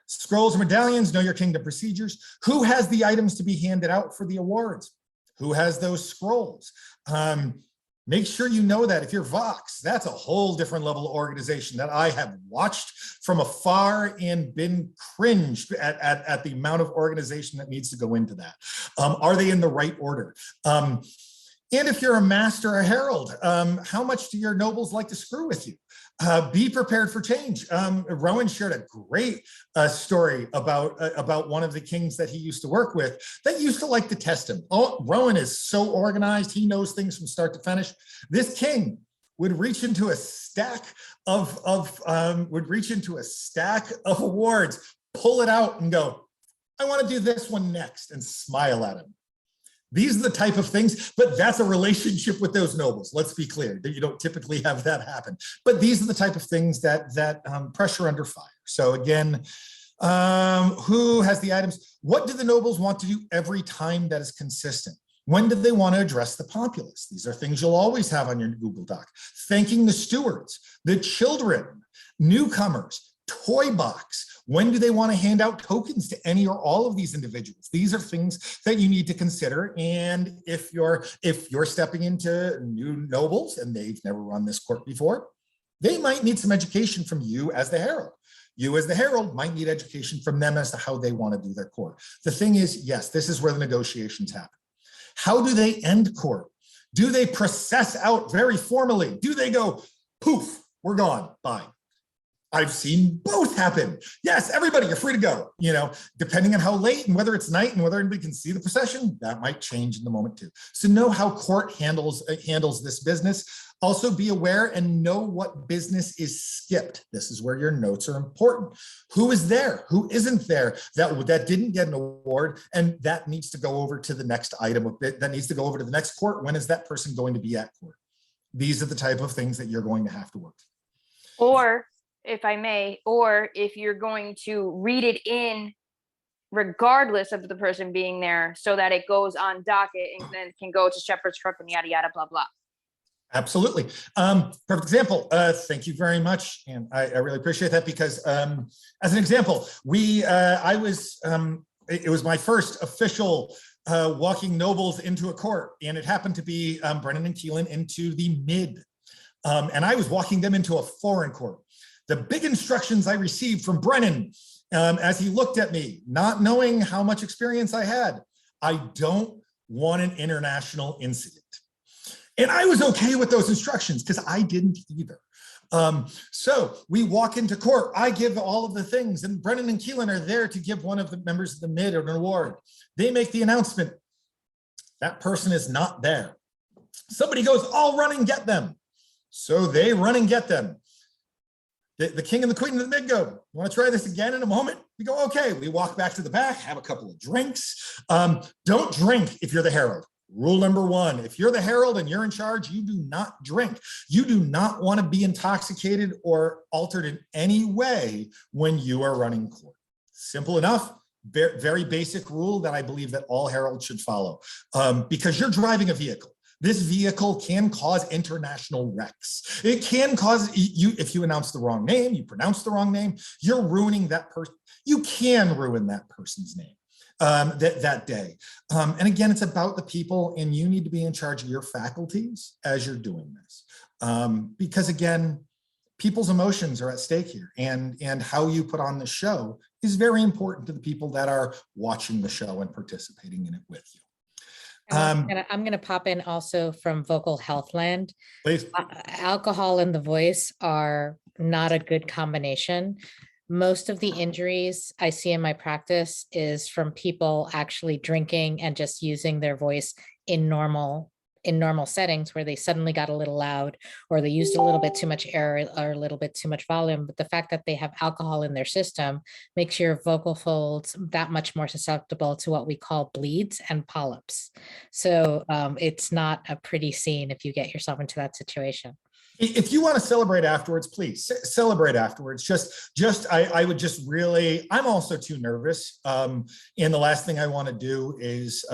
scrolls or medallions, know your kingdom procedures. Who has the items to be handed out for the awards? Who has those scrolls? Make sure you know that if you're Vox, that's a whole different level of organization that I have watched from afar and been cringed at the amount of organization that needs to go into that. Are they in the right order? And if you're a master or herald, how much do your nobles like to screw with you? Be prepared for change. Rowan shared a great story about one of the kings that he used to work with that used to like to test him. Oh, Rowan is so organized. He knows things from start to finish. This king would reach into a stack of awards, pull it out and go, I want to do this one next, and smile at him. These are the type of things, but that's a relationship with those nobles. Let's be clear that you don't typically have that happen. But these are the type of things that pressure under fire. So again, who has the items? What do the nobles want to do every time that is consistent? When do they want to address the populace? These are things you'll always have on your Google Doc. Thanking the stewards, the children, newcomers, toy box. When do they want to hand out tokens to any or all of these individuals? These are things that you need to consider. And if you're stepping into new nobles and they've never run this court before, they might need some education from you as the herald. You as the herald might need education from them as to how they want to do their court. The thing is, yes, this is where the negotiations happen. How do they end court? Do they process out very formally? Do they go, poof, we're gone, bye? I've seen both happen. Yes, everybody, you're free to go. You know, depending on how late and whether it's night and whether anybody can see the procession, that might change in the moment too. So know how court handles this business. Also be aware and know what business is skipped. This is where your notes are important. Who is there? Who isn't there? That didn't get an award, and that needs to go over to the next item of it. That needs to go over to the next court. When is that person going to be at court? These are the type of things that you're going to have to work. Or, if I may, or if you're going to read it in regardless of the person being there so that it goes on docket and then can go to Shepherd's Crook and yada, yada, blah, blah. Absolutely. Perfect example. Thank you very much. And I really appreciate that because as an example, it was my first official walking nobles into a court, and it happened to be Brennan and Keelan into the mid. And I was walking them into a foreign court. The big instructions I received from Brennan as he looked at me, not knowing how much experience I had, I don't want an international incident. And I was okay with those instructions because I didn't either. So we walk into court, I give all of the things, and Brennan and Keelan are there to give one of the members of the mid an award. They make the announcement. That person is not there. Somebody goes, I'll run and get them. So they run and get them. The king and the queen of the mid go, you want to try this again in a moment? We go, okay. We walk back to the back, have a couple of drinks. Don't drink if you're the herald. Rule number one, if you're the herald and you're in charge, you do not drink. You do not want to be intoxicated or altered in any way when you are running court. Simple enough, very basic rule that I believe that all heralds should follow because you're driving a vehicle. This vehicle can cause international wrecks. It can cause you, if you announce the wrong name, you pronounce the wrong name, you're ruining that person. You can ruin that person's name that day. And again, it's about the people, and you need to be in charge of your faculties as you're doing this. Because again, people's emotions are at stake here, and how you put on the show is very important to the people that are watching the show and participating in it with you. I'm going to pop in also from Vocal Health Land. Please. Alcohol and the voice are not a good combination. Most of the injuries I see in my practice is from people actually drinking and just using their voice in normal settings where they suddenly got a little loud, or they used a little bit too much air or a little bit too much volume. But the fact that they have alcohol in their system makes your vocal folds that much more susceptible to what we call bleeds and polyps. So it's not a pretty scene if you get yourself into that situation. If you want to celebrate afterwards, please celebrate afterwards. I would just really, I'm also too nervous. And the last thing I want to do is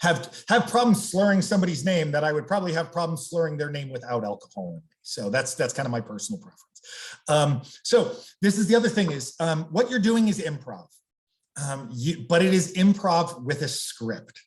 have problems slurring somebody's name that I would probably have problems slurring their name without alcohol in me. So that's kind of my personal preference. So this is the other thing is what you're doing is improv, but it is improv with a script.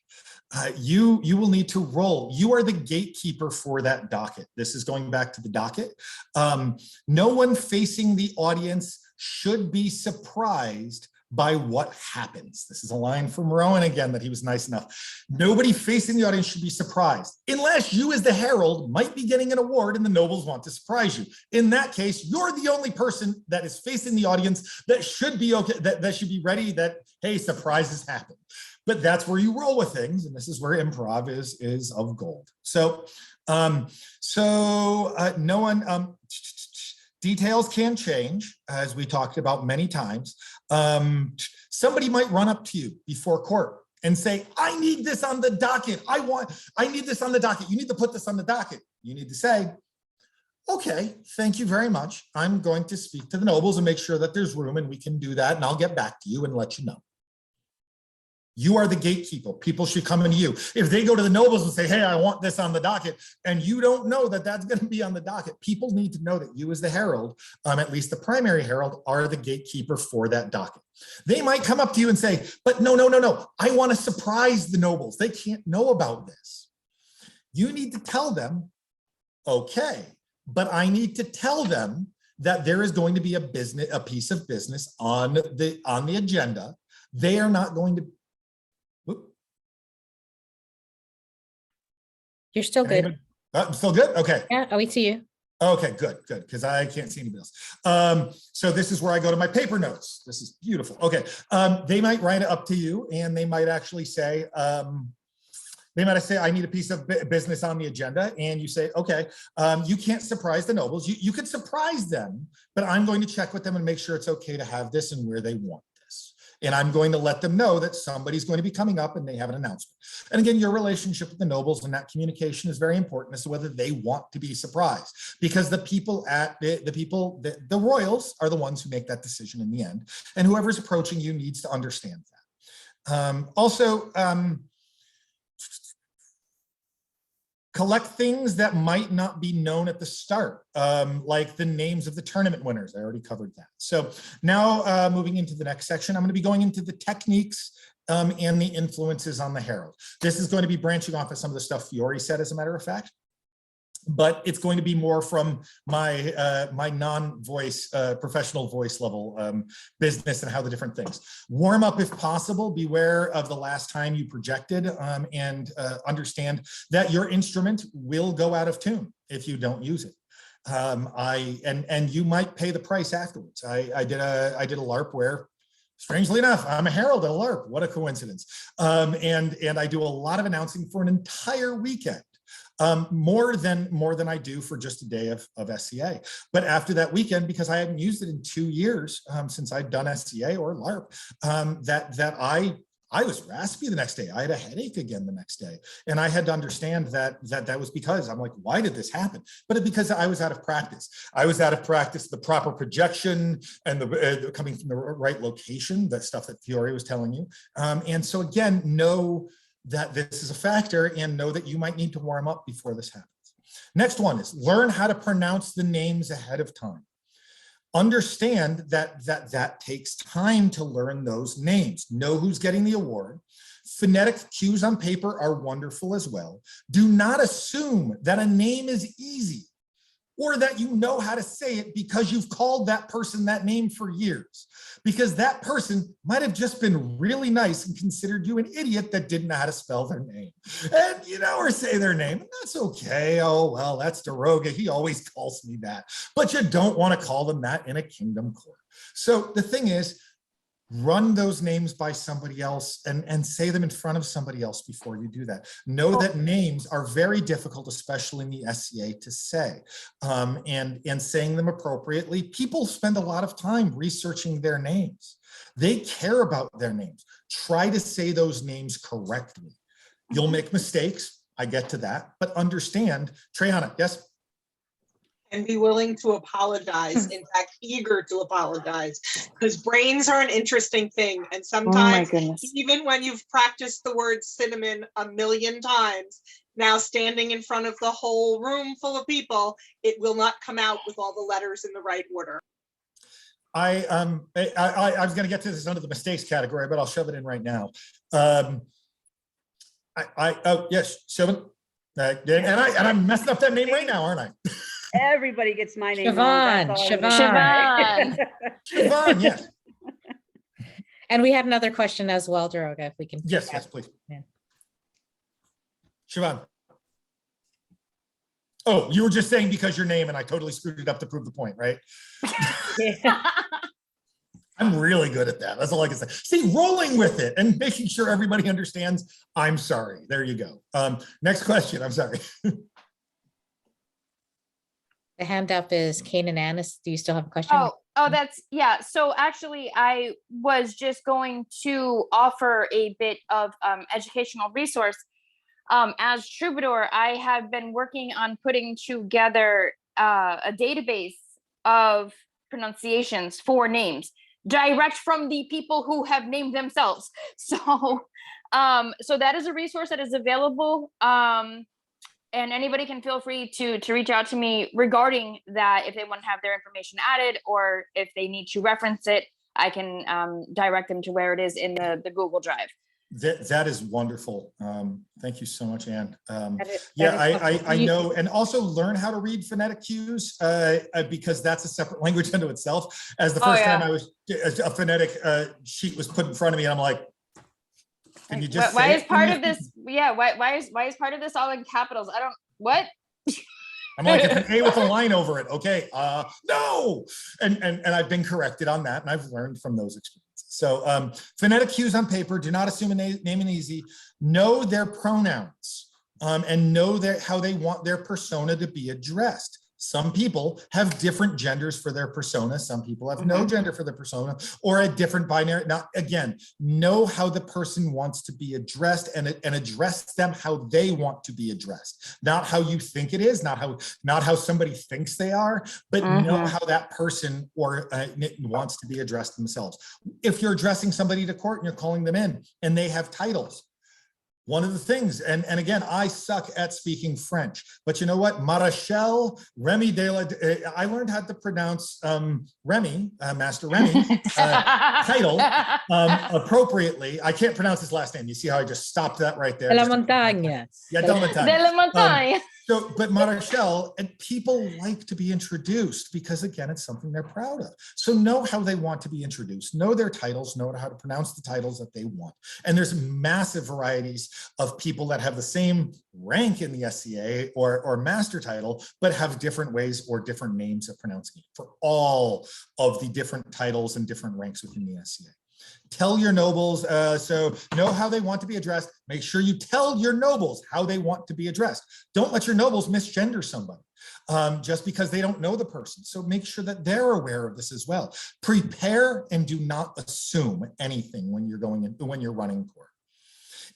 you will need to roll. You are the gatekeeper for that docket. This is going back to the docket. No one facing the audience should be surprised by what happens. This is a line from Rowan again that he was nice enough. Nobody facing the audience should be surprised, unless you as the herald might be getting an award and the nobles want to surprise you. In that case, you're the only person that is facing the audience that should be okay, that should be ready that, hey, surprises happen. But that's where you roll with things, and this is where improv is of gold. So, no one, details can change, as we talked about many times. Somebody might run up to you before court and say, I need this on the docket. I need this on the docket. You need to put this on the docket. You need to say, okay, thank you very much. I'm going to speak to the nobles and make sure that there's room and we can do that. And I'll get back to you and let you know. You are the gatekeeper. People should come into you. If they go to the nobles and say, hey, I want this on the docket, and you don't know that that's going to be on the docket, people need to know that you as the herald, at least the primary herald, are the gatekeeper for that docket. They might come up to you and say, but no, I want to surprise the nobles. They can't know about this. You need to tell them, okay, but I need to tell them that there is going to be a piece of business on the agenda. They are not going to. You're still good. I'm still good? Okay. Yeah, we see you. Okay, good, because I can't see anybody else. So this is where I go to my paper notes. This is beautiful. Okay, they might write it up to you, and they might actually say, I need a piece of business on the agenda, and you say, okay, you can't surprise the nobles. You could surprise them, but I'm going to check with them and make sure it's okay to have this and where they want this. And I'm going to let them know that somebody's going to be coming up and they have an announcement. And again, your relationship with the nobles and that communication is very important as to whether they want to be surprised, because the people the royals are the ones who make that decision in the end. And whoever's approaching you needs to understand that. Collect things that might not be known at the start, like the names of the tournament winners. I already covered that. So now moving into the next section, I'm going to be going into the techniques and the influences on the herald. This is going to be branching off of some of the stuff Fiore said, as a matter of fact, but it's going to be more from my my non-voice, professional voice level business and how the different things. Warm up if possible. Beware of the last time you projected, and understand that your instrument will go out of tune if you don't use it. And you might pay the price afterwards. I did a LARP where, strangely enough, I'm a herald at a LARP. What a coincidence. And I do a lot of announcing for an entire weekend. More than I do for just a day of SCA. But after that weekend, because I hadn't used it in 2 years since I'd done SCA or LARP, I was raspy the next day. I had a headache again the next day. And I had to understand that was because I'm like, why did this happen? But it's because I was out of practice. I was out of practice, the proper projection and the coming from the right location, that stuff that Fiore was telling you. And so again, know that this is a factor and know that you might need to warm up before this happens. Next one is learn how to pronounce the names ahead of time. Understand that takes time to learn those names. Know who's getting the award. Phonetic cues on paper are wonderful as well. Do not assume that a name is easy or that you know how to say it because you've called that person that name for years, because that person might have just been really nice and considered you an idiot that didn't know how to spell their name, and or say their name. And that's okay. Oh, well, that's Doroga. He always calls me that. But you don't want to call them that in a kingdom court. So the thing is, run those names by somebody else and say them in front of somebody else before you do that. Know that names are very difficult, especially in the SCA, to say, and saying them appropriately. People spend a lot of time researching their names. They care about their names. Try to say those names correctly. You'll make mistakes. I get to that, but understand. Treyana, yes? And be willing to apologize, in fact, eager to apologize, because brains are an interesting thing. And sometimes, even when you've practiced the word cinnamon a million times, now standing in front of the whole room full of people, it will not come out with all the letters in the right order. I was going to get to this under the mistakes category, but I'll shove it in right now. Oh, yes, Siobhan. And I'm messing up that name right now, aren't I? Everybody gets my name wrong. That's all I'm gonna say. Siobhan, yes. And we had another question as well, Doroga, if we can. Yes, please. Yeah. Siobhan. Oh, you were just saying because your name, and I totally screwed it up to prove the point, right? I'm really good at that. That's all I can say. See, rolling with it and making sure everybody understands. I'm sorry. There you go. Next question. I'm sorry. The hand up is Kane and Annis. Do you still have a question? That's, yeah. So actually, I was just going to offer a bit of educational resource. As Troubadour, I have been working on putting together a database of pronunciations for names, direct from the people who have named themselves. So, so that is a resource that is available. And anybody can feel free to reach out to me regarding that if they want to have their information added, or if they need to reference it, I can direct them to where it is in the Google Drive. That is wonderful. Thank you so much, Anne. I know, and also learn how to read phonetic cues because that's a separate language unto itself. As the first time a phonetic sheet was put in front of me, and I'm like, can you just why is part of this? Yeah, why is part of this all in capitals? I don't, what? I'm like, it's an A with a line over it. Okay, no. And I've been corrected on that, and I've learned from those experiences. So phonetic cues on paper, do not assume a name and easy. Know their pronouns and know how they want their persona to be addressed. Some people have different genders for their persona. Some people have no gender for their persona, or a different binary. Now, again, know how the person wants to be addressed and address them how they want to be addressed. Not how you think it is, not how somebody thinks they are, but know how that person wants to be addressed themselves. If you're addressing somebody to court and you're calling them in and they have titles, one of the things, and again, I suck at speaking French, but you know what? Marechal Remy I learned how to pronounce Remy, Master Remy, title appropriately. I can't pronounce his last name. You see how I just stopped that right there? De la Montagne. Yeah, De la Montagne. De la Montagne. But Marechal, and people like to be introduced because, again, it's something they're proud of. So know how they want to be introduced, know their titles, know how to pronounce the titles that they want. And there's massive varieties of people that have the same rank in the SCA or master title, but have different ways or different names of pronouncing it for all of the different titles and different ranks within the SCA. Tell your nobles, so know how they want to be addressed. Make sure you tell your nobles how they want to be addressed. Don't let your nobles misgender somebody just because they don't know the person. So make sure that they're aware of this as well. Prepare and do not assume anything when you're running court.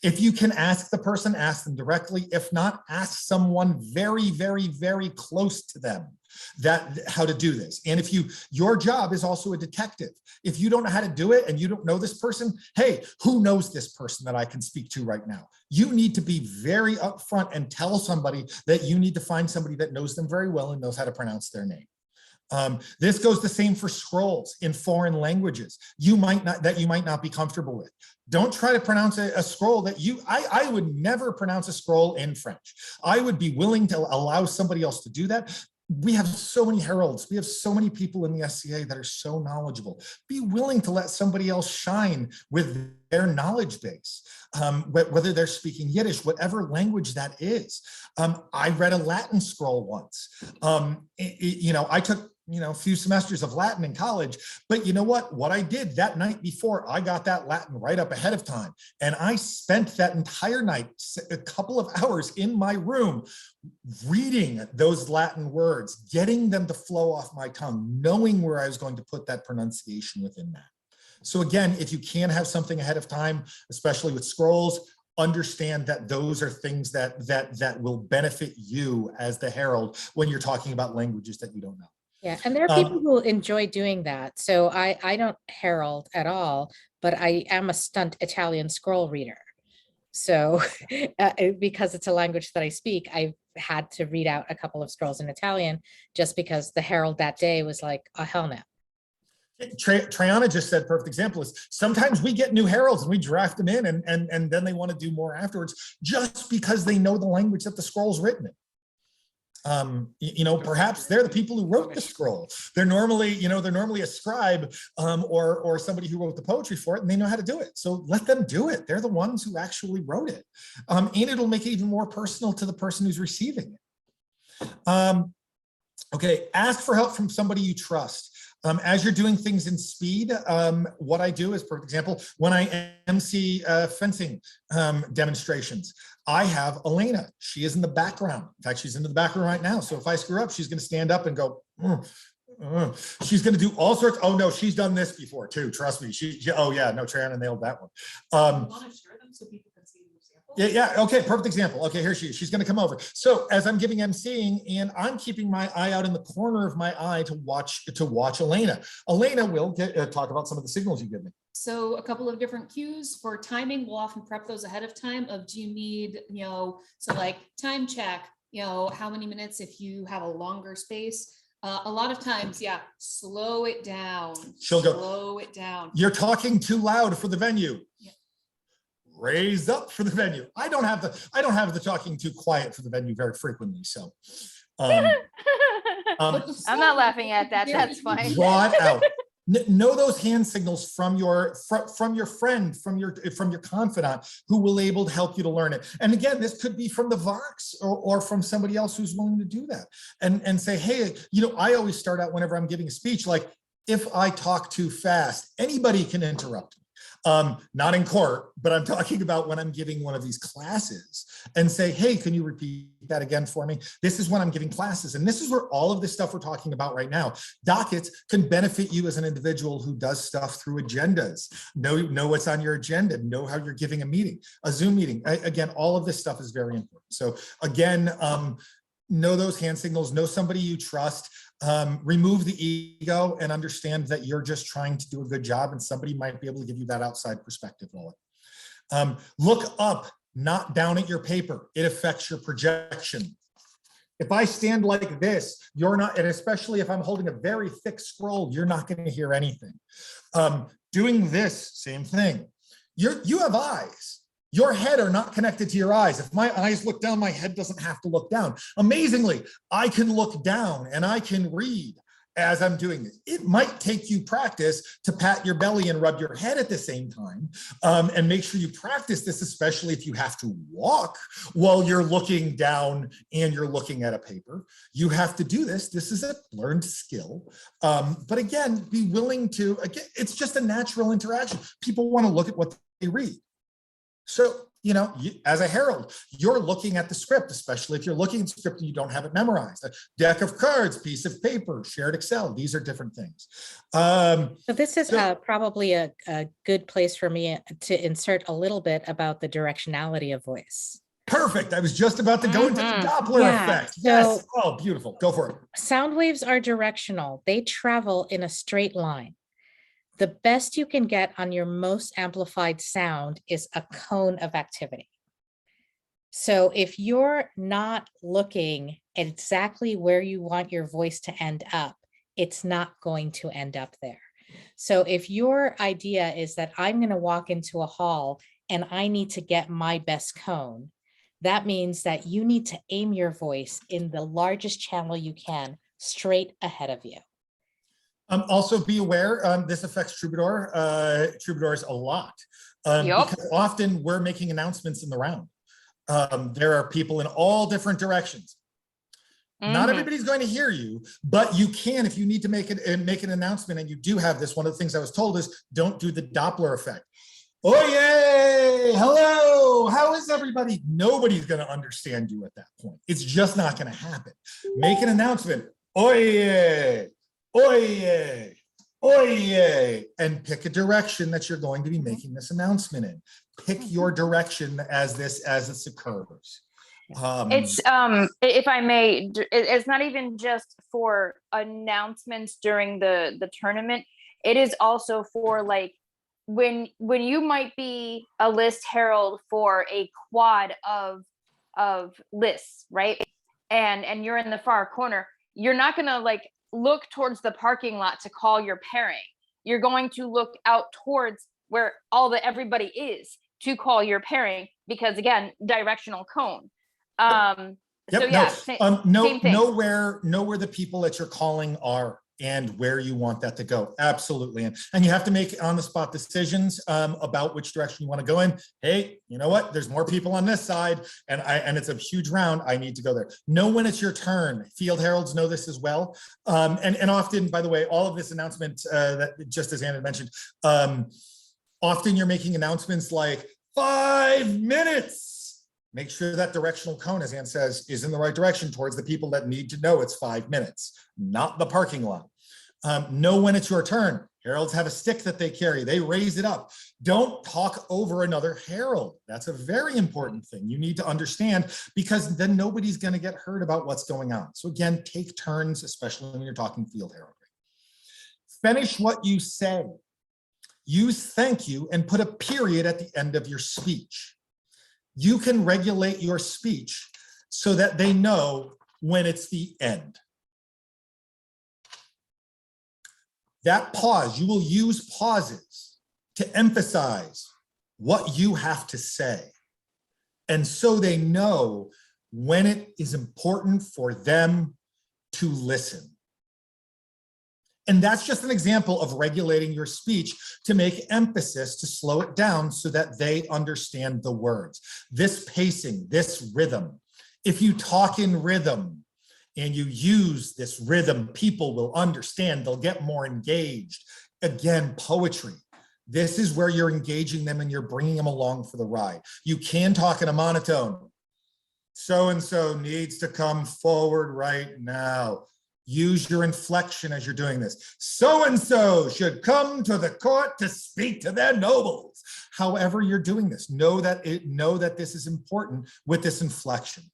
If you can ask the person, ask them directly. If not, ask someone very, very, very close to them how to do this. And if your job is also a detective, if you don't know how to do it and you don't know this person, hey, who knows this person that I can speak to right now? You need to be very upfront and tell somebody that you need to find somebody that knows them very well and knows how to pronounce their name. This goes the same for scrolls in foreign languages you might not be comfortable with. Don't try to pronounce a scroll that I would never pronounce a scroll in French. I would be willing to allow somebody else to do that. We have so many heralds. We have so many people in the SCA that are so knowledgeable. Be willing to let somebody else shine with their knowledge base, whether they're speaking Yiddish, whatever language that is. I read a Latin scroll once. I took a few semesters of Latin in college, but you know what I did that night before, I got that Latin right up ahead of time. And I spent that entire night, a couple of hours in my room, reading those Latin words, getting them to flow off my tongue, knowing where I was going to put that pronunciation within that. So again, if you can have something ahead of time, especially with scrolls, understand that those are things that will benefit you as the herald when you're talking about languages that you don't know. Yeah, and there are people who enjoy doing that. So I don't herald at all, but I am a stunt Italian scroll reader. So because it's a language that I speak, I've had to read out a couple of scrolls in Italian just because the herald that day was like, oh, hell no. Triana just said perfect example is sometimes we get new heralds and we draft them in and then they want to do more afterwards just because they know the language that the scroll's written in. Perhaps they're the people who wrote the scroll. They're normally a scribe or somebody who wrote the poetry for it and they know how to do it. So let them do it. They're the ones who actually wrote it. And it'll make it even more personal to the person who's receiving it. Okay, ask for help from somebody you trust. As you're doing things in speed, what I do is, for example, when I MC fencing demonstrations, I have Elena. She is in the background. In fact, she's in the background right now. So if I screw up, she's going to stand up and go, she's going to do all sorts. Oh no, she's done this before too. Trust me. Oh yeah, no, Triana nailed that one. Want to share them so people can see the example? Yeah. Okay. Perfect example. Okay. Here she is. She's going to come over. So as I'm giving emceeing and I'm keeping my eye out in the corner of my eye to watch Elena. Elena will talk about some of the signals you give me. So a couple of different cues for timing. We'll often prep those ahead of time of do you need, so like time check, how many minutes if you have a longer space. A lot of times, slow it down. Slow it down. You're talking too loud for the venue. Yeah. Raise up for the venue. I don't have the talking too quiet for the venue very frequently. So I'm not laughing at that. That's fine. Draw it out. Know those hand signals from your friend, from your confidant who will able to help you to learn it. And again, this could be from the Vox or from somebody else who's willing to do that and say, hey, I always start out whenever I'm giving a speech, like if I talk too fast, anybody can interrupt me. Not in court, but I'm talking about when I'm giving one of these classes and say, hey, can you repeat that again for me? This is when I'm giving classes. And this is where all of this stuff we're talking about right now, dockets can benefit you as an individual who does stuff through agendas. Know what's on your agenda, know how you're giving a meeting, a Zoom meeting. Again, all of this stuff is very important. So again, know those hand signals, know somebody you trust. Remove the ego and understand that you're just trying to do a good job and somebody might be able to give you that outside perspective on it. Look up, not down at your paper. It affects your projection. If I stand like this, you're not, and especially if I'm holding a very thick scroll, you're not going to hear anything. Doing this, same thing. You have eyes. Your head are not connected to your eyes. If my eyes look down, my head doesn't have to look down. Amazingly, I can look down and I can read as I'm doing this. It might take you practice to pat your belly and rub your head at the same time, and make sure you practice this, especially if you have to walk while you're looking down and you're looking at a paper. You have to do this. This is a learned skill. But again, be willing to, again, it's just a natural interaction. People want to look at what they read. So, as a herald, you're looking at the script, especially if you're looking at the script and you don't have it memorized. A deck of cards, piece of paper, shared Excel, these are different things. So this is probably a good place for me to insert a little bit about the directionality of voice. Perfect. I was just about to go into the Doppler effect. Yes. Oh, beautiful. Go for it. Sound waves are directional. They travel in a straight line. The best you can get on your most amplified sound is a cone of activity. So if you're not looking at exactly where you want your voice to end up, it's not going to end up there. So if your idea is that I'm going to walk into a hall and I need to get my best cone, that means that you need to aim your voice in the largest channel you can, straight ahead of you. Also be aware, this affects troubadours a lot. Because often we're making announcements in the round. There are people in all different directions. Not everybody's going to hear you, but you can, if you need to make an announcement, and you do have this. One of the things I was told is don't do the Doppler effect. Oh, yay, hello, how is everybody? Nobody's going to understand you at that point. It's just not going to happen. Make an announcement. Oye. Oye, oye, and pick a direction that you're going to be making this announcement in. Pick your direction as this occurs. It's if I may, it's not even just for announcements during the tournament. It is also for like when you might be a list herald for a quad of lists, right? And you're in the far corner. You're not gonna like look towards the parking lot to call your pairing. you're going to look out towards where everybody is to call your pairing, because again, directional cone. Yep, So yeah, same thing. know where the people that you're calling are and where you want that to go. Absolutely. And you have to make on the spot decisions about which direction you want to go in. Hey, you know what? There's more people on this side and it's a huge round. I need to go there. Know when it's your turn. Field heralds know this as well. And often, by the way, all of this announcement that just as Anna mentioned, often you're making announcements like 5 minutes. Make sure that directional cone, as Ann says, is in the right direction towards the people that need to know it's 5 minutes, not the parking lot. Know when it's your turn. Heralds have a stick that they carry. They raise it up. Don't talk over another herald. That's a very important thing. You need to understand, because then nobody's going to get heard about what's going on. So again, take turns, especially when you're talking field heraldry. Finish what you say. Use thank you and put a period at the end of your speech. You can regulate your speech so that they know when it's the end. That pause, you will use pauses to emphasize what you have to say. And so they know when it is important for them to listen. And that's just an example of regulating your speech to make emphasis, to slow it down so that they understand the words. This pacing, this rhythm. If you talk in rhythm and you use this rhythm, people will understand, they'll get more engaged. Again, poetry. This is where you're engaging them and you're bringing them along for the ride. You can talk in a monotone. So-and-so needs to come forward right now. Use your inflection as you're doing this. So-and-so should come to the court to speak to their nobles. However you're doing this, know that this is important with this inflection.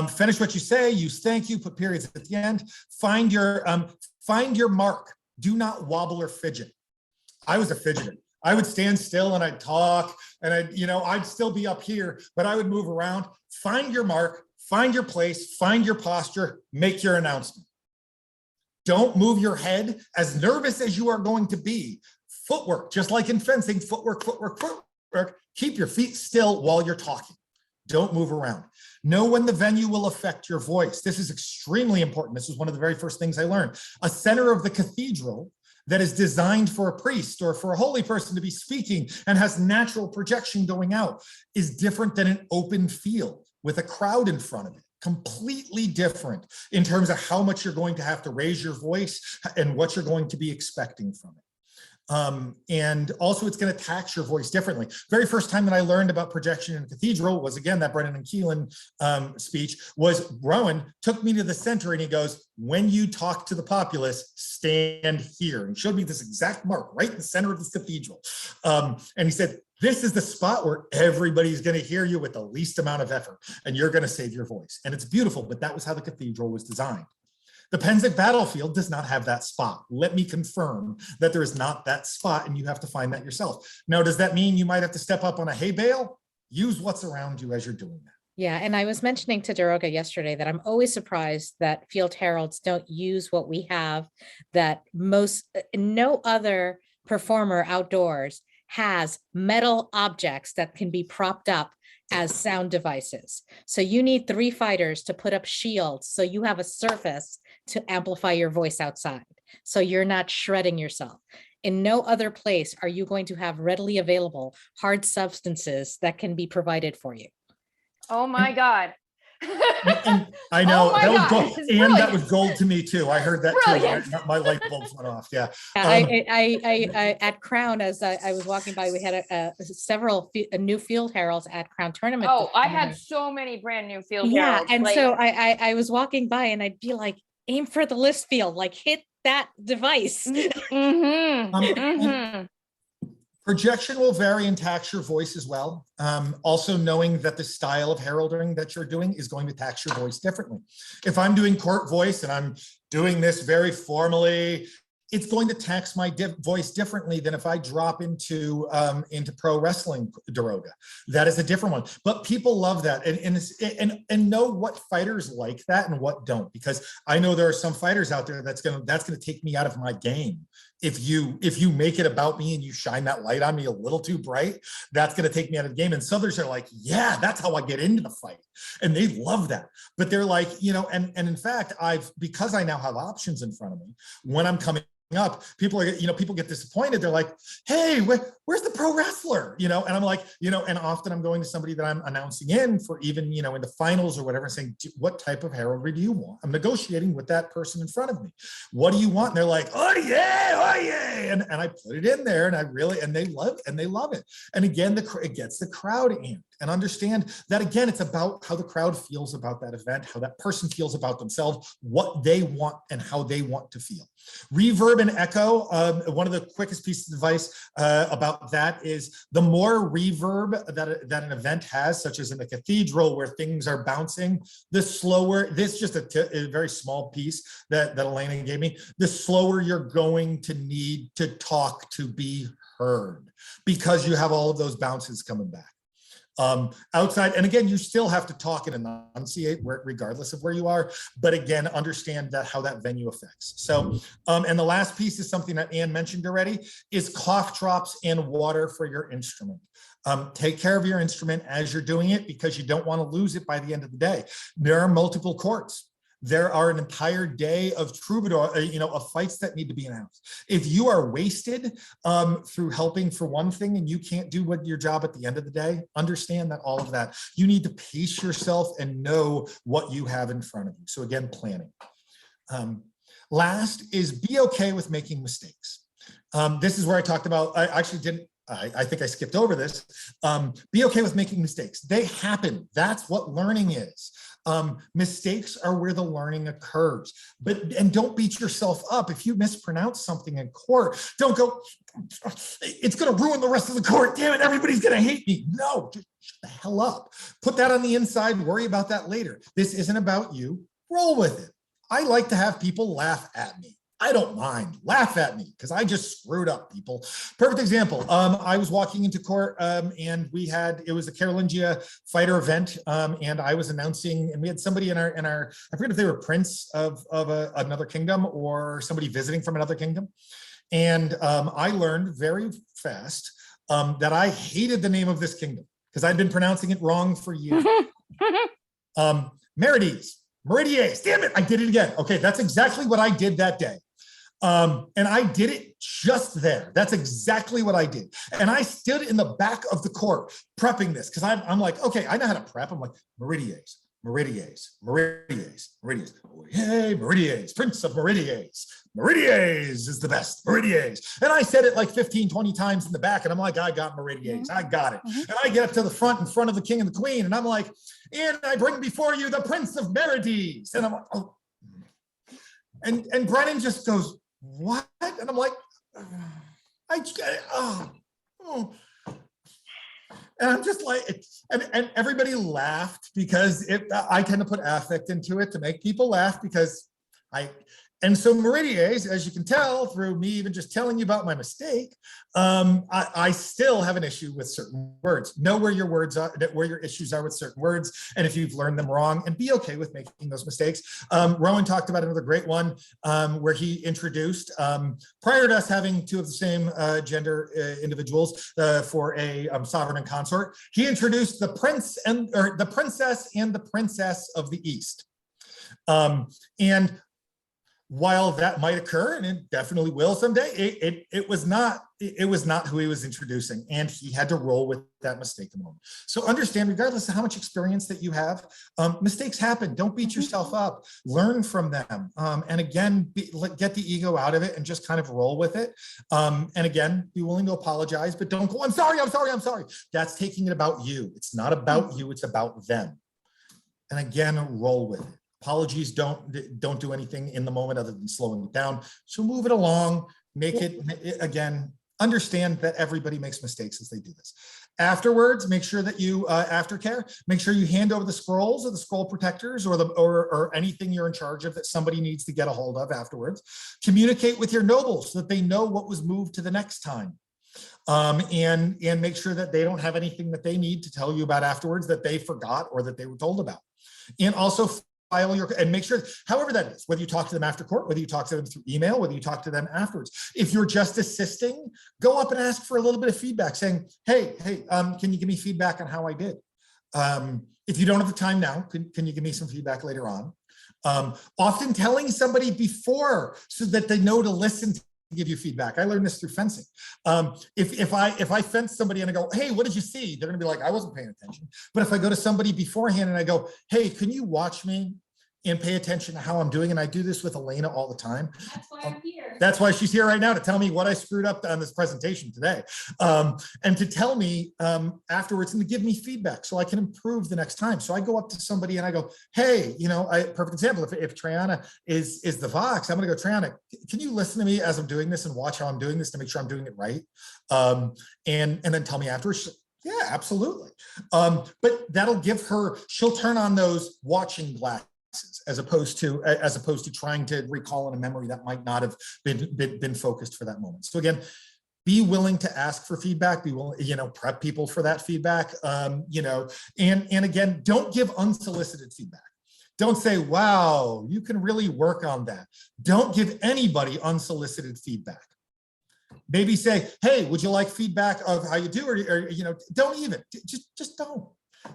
Finish what you say, use thank you, put periods at the end. Find your mark. Do not wobble or fidget. I was a fidgeter. I would stand still and I'd talk and I'd still be up here, but I would move around. Find your mark, find your place, find your posture, make your announcement. Don't move your head, as nervous as you are going to be. Footwork, just like in fencing, footwork. Keep your feet still while you're talking. Don't move around. Know when the venue will affect your voice. This is extremely important. This is one of the very first things I learned. A center of the cathedral that is designed for a priest or for a holy person to be speaking and has natural projection going out is different than an open field with a crowd in front of it. Completely different in terms of how much you're going to have to raise your voice and what you're going to be expecting from it. And also it's going to tax your voice differently. Very first time that I learned about projection in a cathedral was, again, that Brennan and Keelan speech was Rowan took me to the center and he goes, when you talk to the populace, stand here. And showed me this exact mark right in the center of this cathedral. And he said, this is the spot where everybody's going to hear you with the least amount of effort and you're going to save your voice. And it's beautiful, but that was how the cathedral was designed. The Pennsic battlefield does not have that spot. Let me confirm that there is not that spot and you have to find that yourself. Now, does that mean you might have to step up on a hay bale? Use what's around you as you're doing that. Yeah, and I was mentioning to Doroga yesterday that I'm always surprised that field heralds don't use what we have, that no other performer outdoors has metal objects that can be propped up as sound devices. So you need 3 fighters to put up shields so you have a surface to amplify your voice outside. So you're not shredding yourself. In no other place are you going to have readily available hard substances that can be provided for you. Oh my God. And I know Oh my that was God, gold, it's and that brilliant. was gold to me too. I heard that Brilliant. too. My light bulbs went off. Yeah. I at Crown, as I was walking by, we had several new field heralds at Crown tournament. Oh, I had so many brand new field Yeah, heralds. and like- so I was walking by and I'd be like, aim for the list field, like hit that device. Projection will vary and tax your voice as well. Also knowing that the style of heralding that you're doing is going to tax your voice differently. If I'm doing court voice and I'm doing this very formally, it's going to tax my voice differently than if I drop into pro wrestling Doroga. That is a different one. But people love that and know what fighters like that and what don't, because I know there are some fighters out there that's gonna take me out of my game if you make it about me and you shine that light on me a little too bright, that's going to take me out of the game. And so others are like, yeah, that's how I get into the fight. And they love that. But they're like, and in fact, because I now have options in front of me, when I'm coming up, people get disappointed. They're like, hey, where's the pro wrestler? And I'm like, and often I'm going to somebody that I'm announcing in for even, in the finals or whatever, saying, what type of heraldry do you want? I'm negotiating with that person in front of me. What do you want? And they're like, oh yeah. And I put it in there, and they love it. And again, it gets the crowd amped. And understand that, again, it's about how the crowd feels about that event, how that person feels about themselves, what they want and how they want to feel. Reverb and echo, one of the quickest pieces of advice about that is the more reverb that an event has, such as in a cathedral where things are bouncing, the slower, this is just a very small piece that Elena gave me, the slower you're going to need to talk to be heard, because you have all of those bounces coming back. Outside, and again, you still have to talk and enunciate regardless of where you are, but again, understand that how that venue affects. So, and the last piece is something that Anne mentioned already, is cough drops and water for your instrument. Take care of your instrument as you're doing it, because you don't want to lose it by the end of the day. There are multiple courts. There are an entire day of troubadour, of fights that need to be announced. If you are wasted through helping for one thing and you can't do your job at the end of the day, understand that all of that, you need to pace yourself and know what you have in front of you. So again, planning. Last is be okay with making mistakes. This is where I talked about, I think I skipped over this. Be okay with making mistakes. They happen. That's what learning is. Mistakes are where the learning occurs, and don't beat yourself up. If you mispronounce something in court, don't go, it's going to ruin the rest of the court. Damn it, everybody's going to hate me. No, just shut the hell up. Put that on the inside, worry about that later. This isn't about you. Roll with it. I like to have people laugh at me. I don't mind. Laugh at me, because I just screwed up, people. Perfect example. I was walking into court and it was a Carolingia fighter event, and I was announcing, and we had somebody in our I forget if they were prince of another kingdom or somebody visiting from another kingdom. And I learned very fast that I hated the name of this kingdom because I'd been pronouncing it wrong for years. Meridies, damn it, I did it again. Okay, that's exactly what I did that day. And I did it just there. That's exactly what I did. And I stood in the back of the court prepping this, because I'm like, okay, I know how to prep. I'm like, Meridies. Hey, Meridies, Prince of Meridies. Meridies is the best, Meridies. And I said it like 15, 20 times in the back, and I'm like, I got Meridies, I got it. And I get up to the front in front of the king and the queen, and I'm like, and I bring before you the Prince of Meridies. And I'm like, oh. And Brennan just goes, what? And I'm like, and I'm just like, and everybody laughed, because I tend to put affect into it to make people laugh, because and so Meridies, as you can tell through me even just telling you about my mistake, I still have an issue with certain words. Know where your words are, where your issues are with certain words, and if you've learned them wrong, and be okay with making those mistakes. Rowan talked about another great one where he introduced, prior to us having two of the same gender individuals for a sovereign and consort, he introduced the princess and the princess of the East. And while that might occur, and it definitely will someday, it was not who he was introducing, and he had to roll with that mistake a moment. So understand, regardless of how much experience that you have, mistakes happen. Don't beat yourself up. Learn from them, and again, get the ego out of it and just kind of roll with it. And again, be willing to apologize, but don't go, I'm sorry. That's taking it about you. It's not about you. It's about them. And again, roll with it. Apologies don't do anything in the moment other than slowing it down. So move it along, make it, again, understand that everybody makes mistakes as they do this. Afterwards, make sure that you, aftercare, make sure you hand over the scrolls or the scroll protectors or anything you're in charge of that somebody needs to get a hold of afterwards. Communicate with your nobles so that they know what was moved to the next time. And make sure that they don't have anything that they need to tell you about afterwards that they forgot or that they were told about. And also file your, and make sure, however that is, whether you talk to them after court, whether you talk to them through email, whether you talk to them afterwards. If you're just assisting, go up and ask for a little bit of feedback saying, hey, can you give me feedback on how I did? If you don't have the time now, can you give me some feedback later on? Often telling somebody before so that they know to listen to give you feedback. I learned this through fencing. If I fence somebody and I go, hey, what did you see? They're gonna be like, I wasn't paying attention. But if I go to somebody beforehand and I go, hey, can you watch me and pay attention to how I'm doing? And I do this with Elena all the time. That's why I'm here. That's why she's here right now, to tell me what I screwed up on this presentation today. And to tell me afterwards and to give me feedback so I can improve the next time. So I go up to somebody and I go, hey, perfect example, if Triana is the Vox, I'm gonna go, Triana, can you listen to me as I'm doing this and watch how I'm doing this to make sure I'm doing it right? And then tell me afterwards. Yeah, absolutely. But that'll give her, she'll turn on those watching glasses as opposed to trying to recall in a memory that might not have been focused for that moment. So again, be willing to ask for feedback, be willing, prep people for that feedback, and again, don't give unsolicited feedback. Don't say, wow, you can really work on that. Don't give anybody unsolicited feedback. Maybe say, hey, would you like feedback of how you do, or don't even, just don't.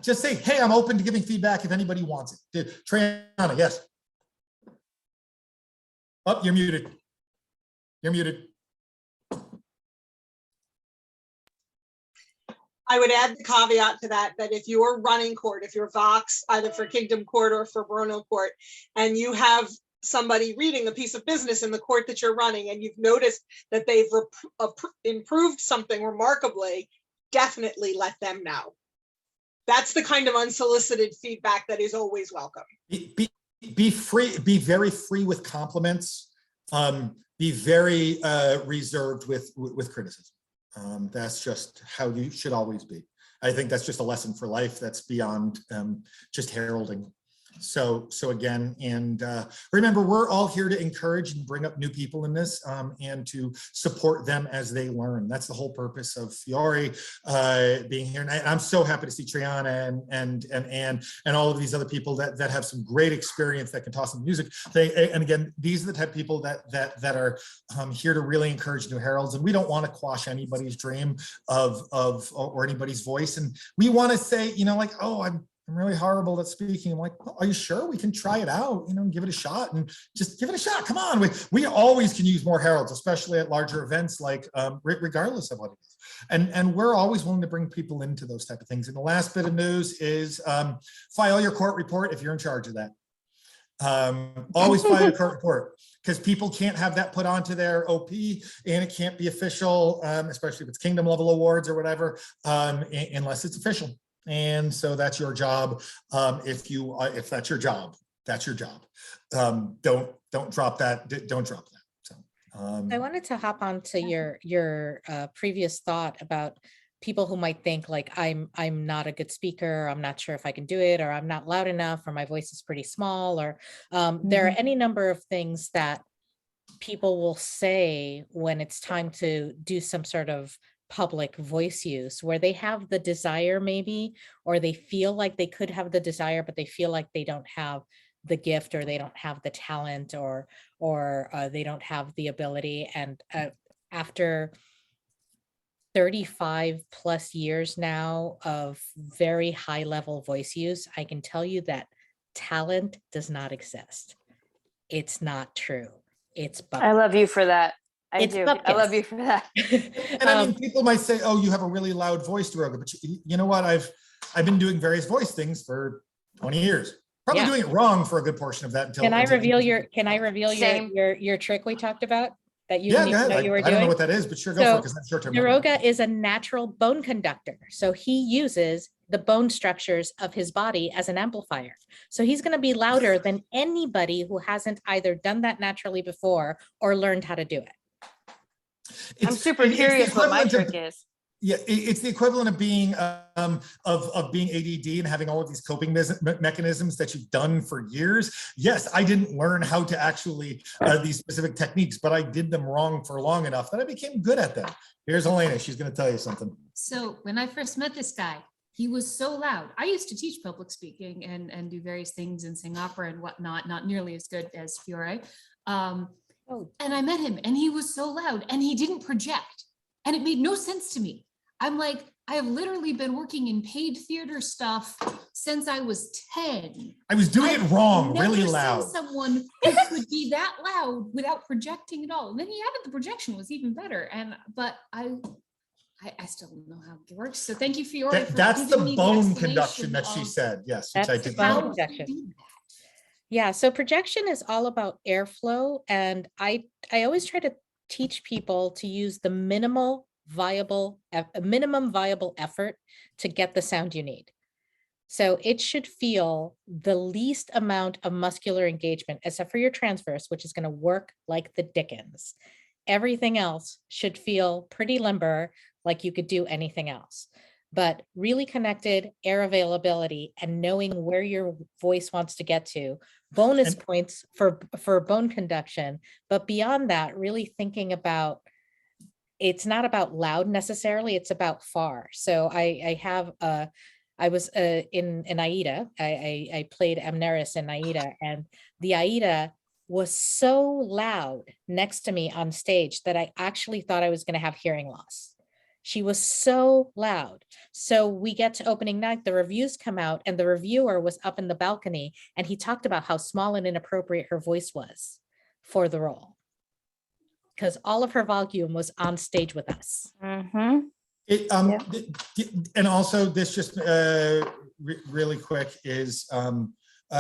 Just say, hey, I'm open to giving feedback if anybody wants it. Triana, yes. Oh, you're muted. You're muted. I would add the caveat to that if you're running court, if you're Vox, either for Kingdom Court or for Bruno Court, and you have somebody reading a piece of business in the court that you're running and you've noticed that they've improved something remarkably, definitely let them know. That's the kind of unsolicited feedback that is always welcome. Be free, be very free with compliments. Be very reserved with criticism. That's just how you should always be. I think that's just a lesson for life. That's beyond just heralding. So again, and remember, we're all here to encourage and bring up new people in this and to support them as they learn. That's the whole purpose of Fiore being here. And I'm so happy to see Triana and Anne and all of these other people that have some great experience that can toss some music. And again, these are the type of people that are here to really encourage new heralds. And we don't want to quash anybody's dream or anybody's voice. And we want to say, like, oh, I'm really horrible at speaking. I'm like, well, are you sure? We can try it out, and give it a shot, and just give it a shot. Come on. We always can use more heralds, especially at larger events, like regardless of what it is. And we're always willing to bring people into those type of things. And the last bit of news is file your court report if you're in charge of that. Always file your court report, because people can't have that put onto their OP, and it can't be official, especially if it's kingdom level awards or whatever, unless it's official. And so that's your job. If that's your job, that's your job. Don't drop that. Don't drop that. So I wanted to hop on to your previous thought about people who might think like, I'm not a good speaker, I'm not sure if I can do it, or I'm not loud enough, or my voice is pretty small, or there are any number of things that people will say when it's time to do some sort of public voice use, where they have the desire maybe, or they feel like they could have the desire, but they feel like they don't have the gift, or they don't have the talent, or they don't have the ability. And after 35 plus years now of very high level voice use, I can tell you that talent does not exist. It's not true. It's bucket. I love you for that. I It's do. buckets. I love you for that. and I mean, people might say, oh, you have a really loud voice, Doroga, but you know what? I've been doing various voice things for 20 years. Probably doing it wrong for a good portion of that. Until Can I reveal your trick we talked about that you didn't even know you were doing? I don't know what that is, but sure, go for it, because that's short-term. Doroga is a natural bone conductor. So he uses the bone structures of his body as an amplifier. So he's going to be louder than anybody who hasn't either done that naturally before or learned how to do it. I'm super curious what my trick is. Yeah, it's the equivalent of being being ADD and having all of these coping mechanisms that you've done for years. Yes, I didn't learn how to actually these specific techniques, but I did them wrong for long enough that I became good at them. Here's Elena. She's going to tell you something. So when I first met this guy, he was so loud. I used to teach public speaking and do various things and sing opera and whatnot, not nearly as good as Fiore. And I met him and he was so loud and he didn't project. And it made no sense to me. I'm like, I have literally been working in paid theater stuff since I was 10. I was doing it wrong, really Never loud. seen someone who could be that loud without projecting at all. And then he added the projection was even better. But I still don't know how it works. So thank you, Fiore. That's the bone explanation conduction that she said. Yes, which I That's did. the bone know. conduction. Yeah, so projection is all about airflow. And I always try to teach people to use the minimum viable effort to get the sound you need. So it should feel the least amount of muscular engagement, except for your transverse, which is going to work like the dickens. Everything else should feel pretty limber, like you could do anything else. But really connected, air availability, and knowing where your voice wants to get to. Bonus points for bone conduction. But beyond that, really thinking about, it's not about loud necessarily, it's about far. So I was in Aida. I played Amneris in Aida, and the Aida was so loud next to me on stage that I actually thought I was going to have hearing loss. She was so loud. So we get to opening night, the reviews come out, and the reviewer was up in the balcony, and he talked about how small and inappropriate her voice was for the role, because all of her volume was on stage with us. Mm-hmm. And also this just really quick is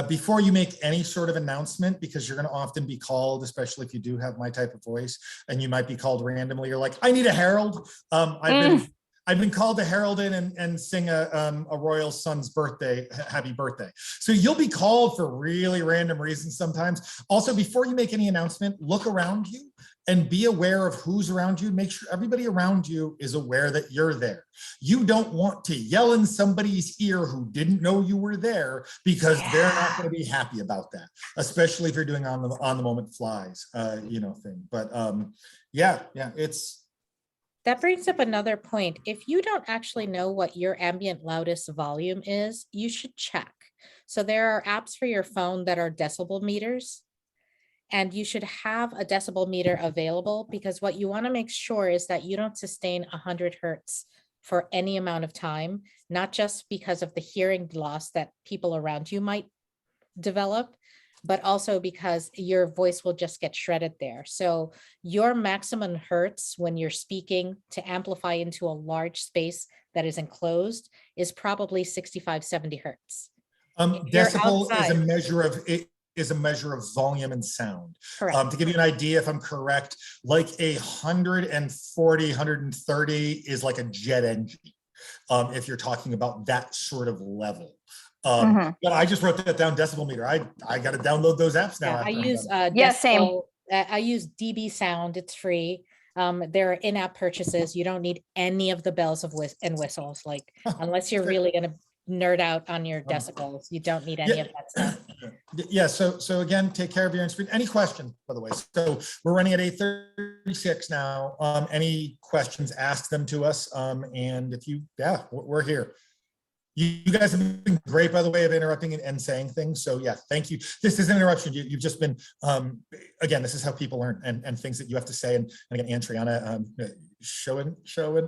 before you make any sort of announcement, because you're going to often be called, especially if you do have my type of voice, and you might be called randomly. You're like, I need a herald. I've been called to herald in and sing a royal son's birthday, happy birthday. So you'll be called for really random reasons sometimes. Also, before you make any announcement, look around you and be aware of who's around you. Make sure everybody around you is aware that you're there. You don't want to yell in somebody's ear who didn't know you were there, because they're not going to be happy about that, especially if you're doing on the moment flies, thing. But it's. That brings up another point. If you don't actually know what your ambient loudest volume is, you should check. So there are apps for your phone that are decibel meters, and you should have a decibel meter available, because what you want to make sure is that you don't sustain 100 hertz for any amount of time, not just because of the hearing loss that people around you might develop, but also because your voice will just get shredded there. So your maximum hertz when you're speaking to amplify into a large space that is enclosed is probably 65, 70 hertz. Decibel is a measure of volume and sound. To give you an idea, if I'm correct, like 140, 130 is like a jet engine. If you're talking about that sort of level. But I just wrote that down, decibel meter. I got to download those apps now. I use same. I use DB Sound. It's free. There are in-app purchases. You don't need any of the bells and whistles. Like, unless you're really going to nerd out on your decibels, you don't need any of that stuff. Yeah. So again, take care of your screen. Any questions, by the way? So we're running at 8:36 now. Any questions? Ask them to us. And if we're here. You guys have been great, by the way, of interrupting and saying things. So yeah, thank you. This is an interruption. You've just been, again, this is how people learn, and things that you have to say. And again, Antriana, showing,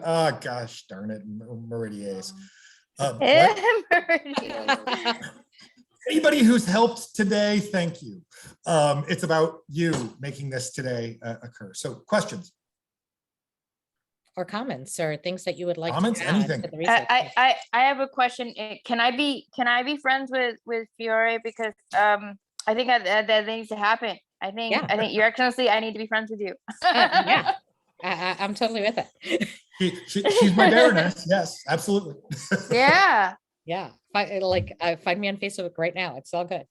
oh gosh, darn it, Meridies. Anybody who's helped today, thank you. It's about you making this today occur. So questions? Or comments or things that you would like to add anything. To the research. I have a question. Can I be friends with Fiore, because I think that needs to happen. I think Your Excellency, I need to be friends with you. I'm totally with it. She's my Baroness. Yes, absolutely. Yeah. Find me on Facebook right now. It's all good.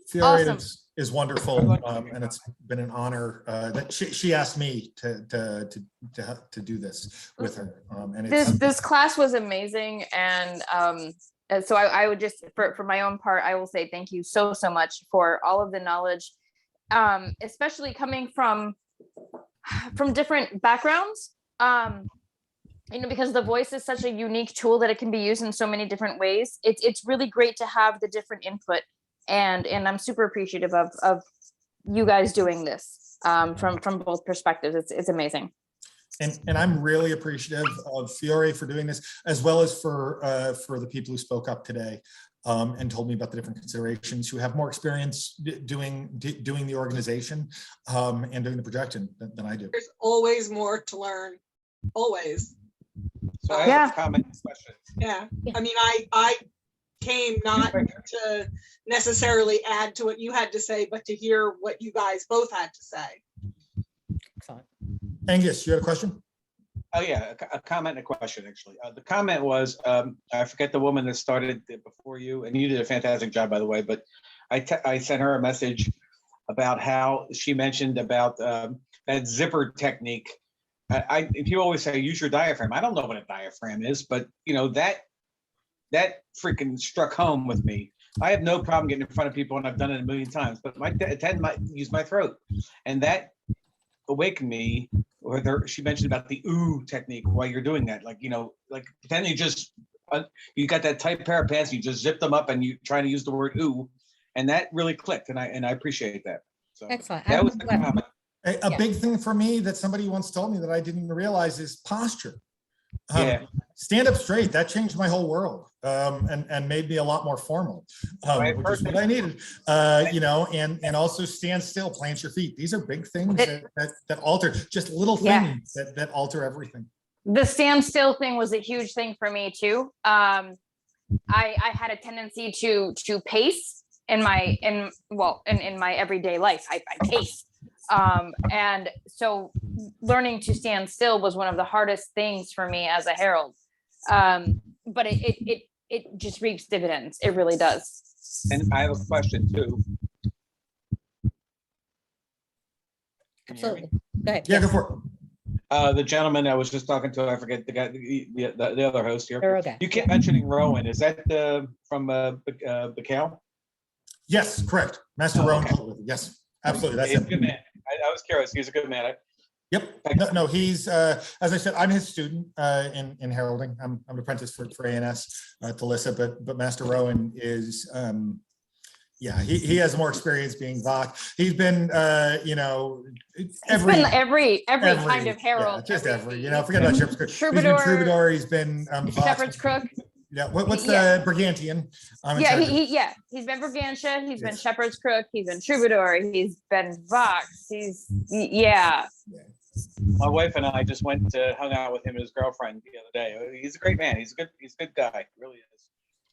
Fiore is wonderful, and it's been an honor that she asked me to do this with her. And this class was amazing, and so I would just for my own part, I will say thank you so much for all of the knowledge, especially coming from different backgrounds. because the voice is such a unique tool that it can be used in so many different ways. It's really great to have the different input, and I'm super appreciative of you guys doing this from both perspectives. It's amazing. And I'm really appreciative of Fiore for doing this, as well as for the people who spoke up today and told me about the different considerations, who have more experience doing the organization and doing the projection than I do. There's always more to learn, always. So I have a comment and question. Yeah, I mean, I came not to necessarily add to what you had to say, but to hear what you guys both had to say. Excellent. Angus, you had a question? Oh yeah, a comment and a question actually. The comment was, I forget the woman that started before you, and you did a fantastic job, by the way, but I sent her a message about how she mentioned about that zipper technique. If you always say use your diaphragm, I don't know what a diaphragm is, but you know, that freaking struck home with me. I have no problem getting in front of people, and I've done it a million times, but I tend to use my throat, and that awakened me. Or she mentioned about the ooh technique while you're doing that, like, you know, like then you just you got that tight pair of pants, you just zip them up, and you trying to use the word ooh, and that really clicked, and I appreciate that. So Excellent. that was the comment. A big thing for me that somebody once told me that I didn't even realize is posture. Stand up straight, that changed my whole world and made me a lot more formal, which is what I needed. You know, and also stand still, plant your feet. These are big things that alter, just little things that alter everything. The stand still thing was a huge thing for me too. I had a tendency to pace in my everyday life. I pace. And so learning to stand still was one of the hardest things for me as a herald. But it just reaps dividends. It really does. And I have a question too. Absolutely. Go ahead. Yeah, go for it. The gentleman I was just talking to, I forget the guy, the other host here. Doroga. You kept mentioning Rowan. Is that from Bacal? Yes, correct. Master Rowan. Yes, absolutely. That's He's a it. good man. I was curious. He's a good man. Yep. No, he's as I said, I'm his student in heralding. I'm an apprentice for ANS to Lissa, but Master Rowan is yeah, he has more experience being Vach. He's been you know, every kind of herald. Yeah, just every, you know, forget about Shepherd's Crook. Troubadour. He's been Troubadour, he's been Shepherd's Crook. Yeah, what's the Brigantian? He's been Brigantia, he's been Shepherd's Crook, he's been Troubadour, he's been Vox, My wife and I just went to hung out with him and his girlfriend the other day. He's a great man. He's a good guy. He really is.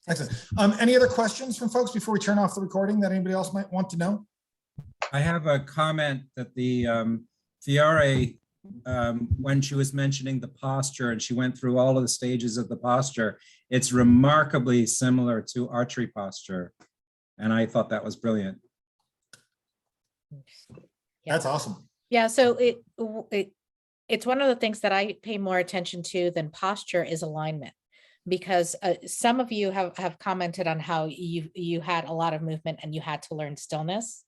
Excellent. Any other questions from folks before we turn off the recording that anybody else might want to know? I have a comment that the Fiore, when she was mentioning the posture and she went through all of the stages of the posture, it's remarkably similar to archery posture. And I thought that was brilliant. That's awesome. Yeah, so it's one of the things that I pay more attention to than posture is alignment, because some of you have commented on how you had a lot of movement and you had to learn stillness.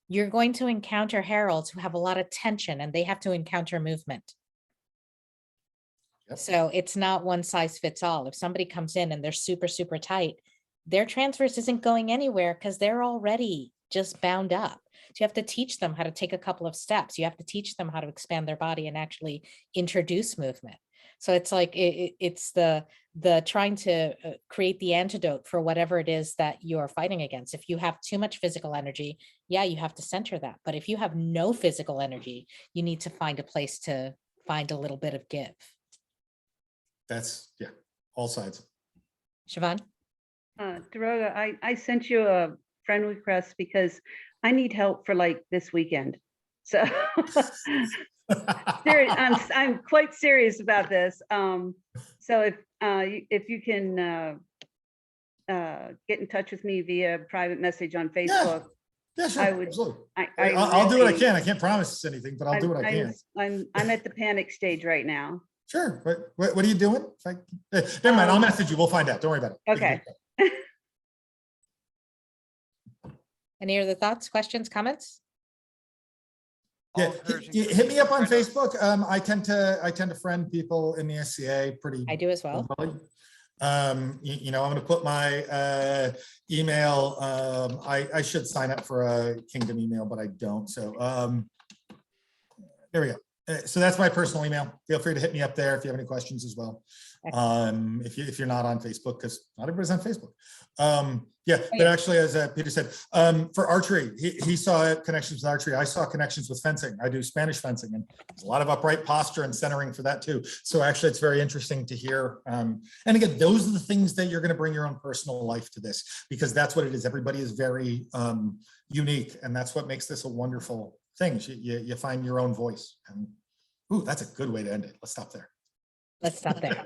You're going to encounter heralds who have a lot of tension and they have to encounter movement. Yep. So it's not one size fits all. If somebody comes in and they're super, super tight, their transverse isn't going anywhere because they're already just bound up. So you have to teach them how to take a couple of steps. You have to teach them how to expand their body and actually introduce movement. So it's like it's the trying to create the antidote for whatever it is that you're fighting against. If you have too much physical energy, yeah, you have to center that. But if you have no physical energy, you need to find a place to find a little bit of give. That's, yeah, all sides. Siobhan? Doroga, I sent you a friend request because I need help for like this weekend. So I'm quite serious about this. So if you can get in touch with me via private message on Facebook. Yeah, sure. I would. Absolutely. I'll do what I can. I can't promise anything, but I'll do what I can. I'm at the panic stage right now. Sure. What are you doing? Never mind. I'll message you. We'll find out. Don't worry about it. Okay. Any other thoughts, questions, comments? Yeah, all Persian hit me up on Christians Facebook. I tend to friend people in the SCA pretty. I do as well. regularly. You know, I'm going to put my email. I should sign up for a Kingdom email, but I don't. So there we go. So that's my personal email. Feel free to hit me up there if you have any questions as well. If you're not on Facebook, because not everybody's on Facebook. Yeah, but actually, as Peter said, for archery, he saw connections with archery. I saw connections with fencing. I do Spanish fencing, and there's a lot of upright posture and centering for that too. So actually, it's very interesting to hear. And again, those are the things that you're going to bring your own personal life to this, because that's what it is. Everybody is very unique, and that's what makes this a wonderful thing. You find your own voice. And ooh, that's a good way to end it. Let's stop there. Let's stop there.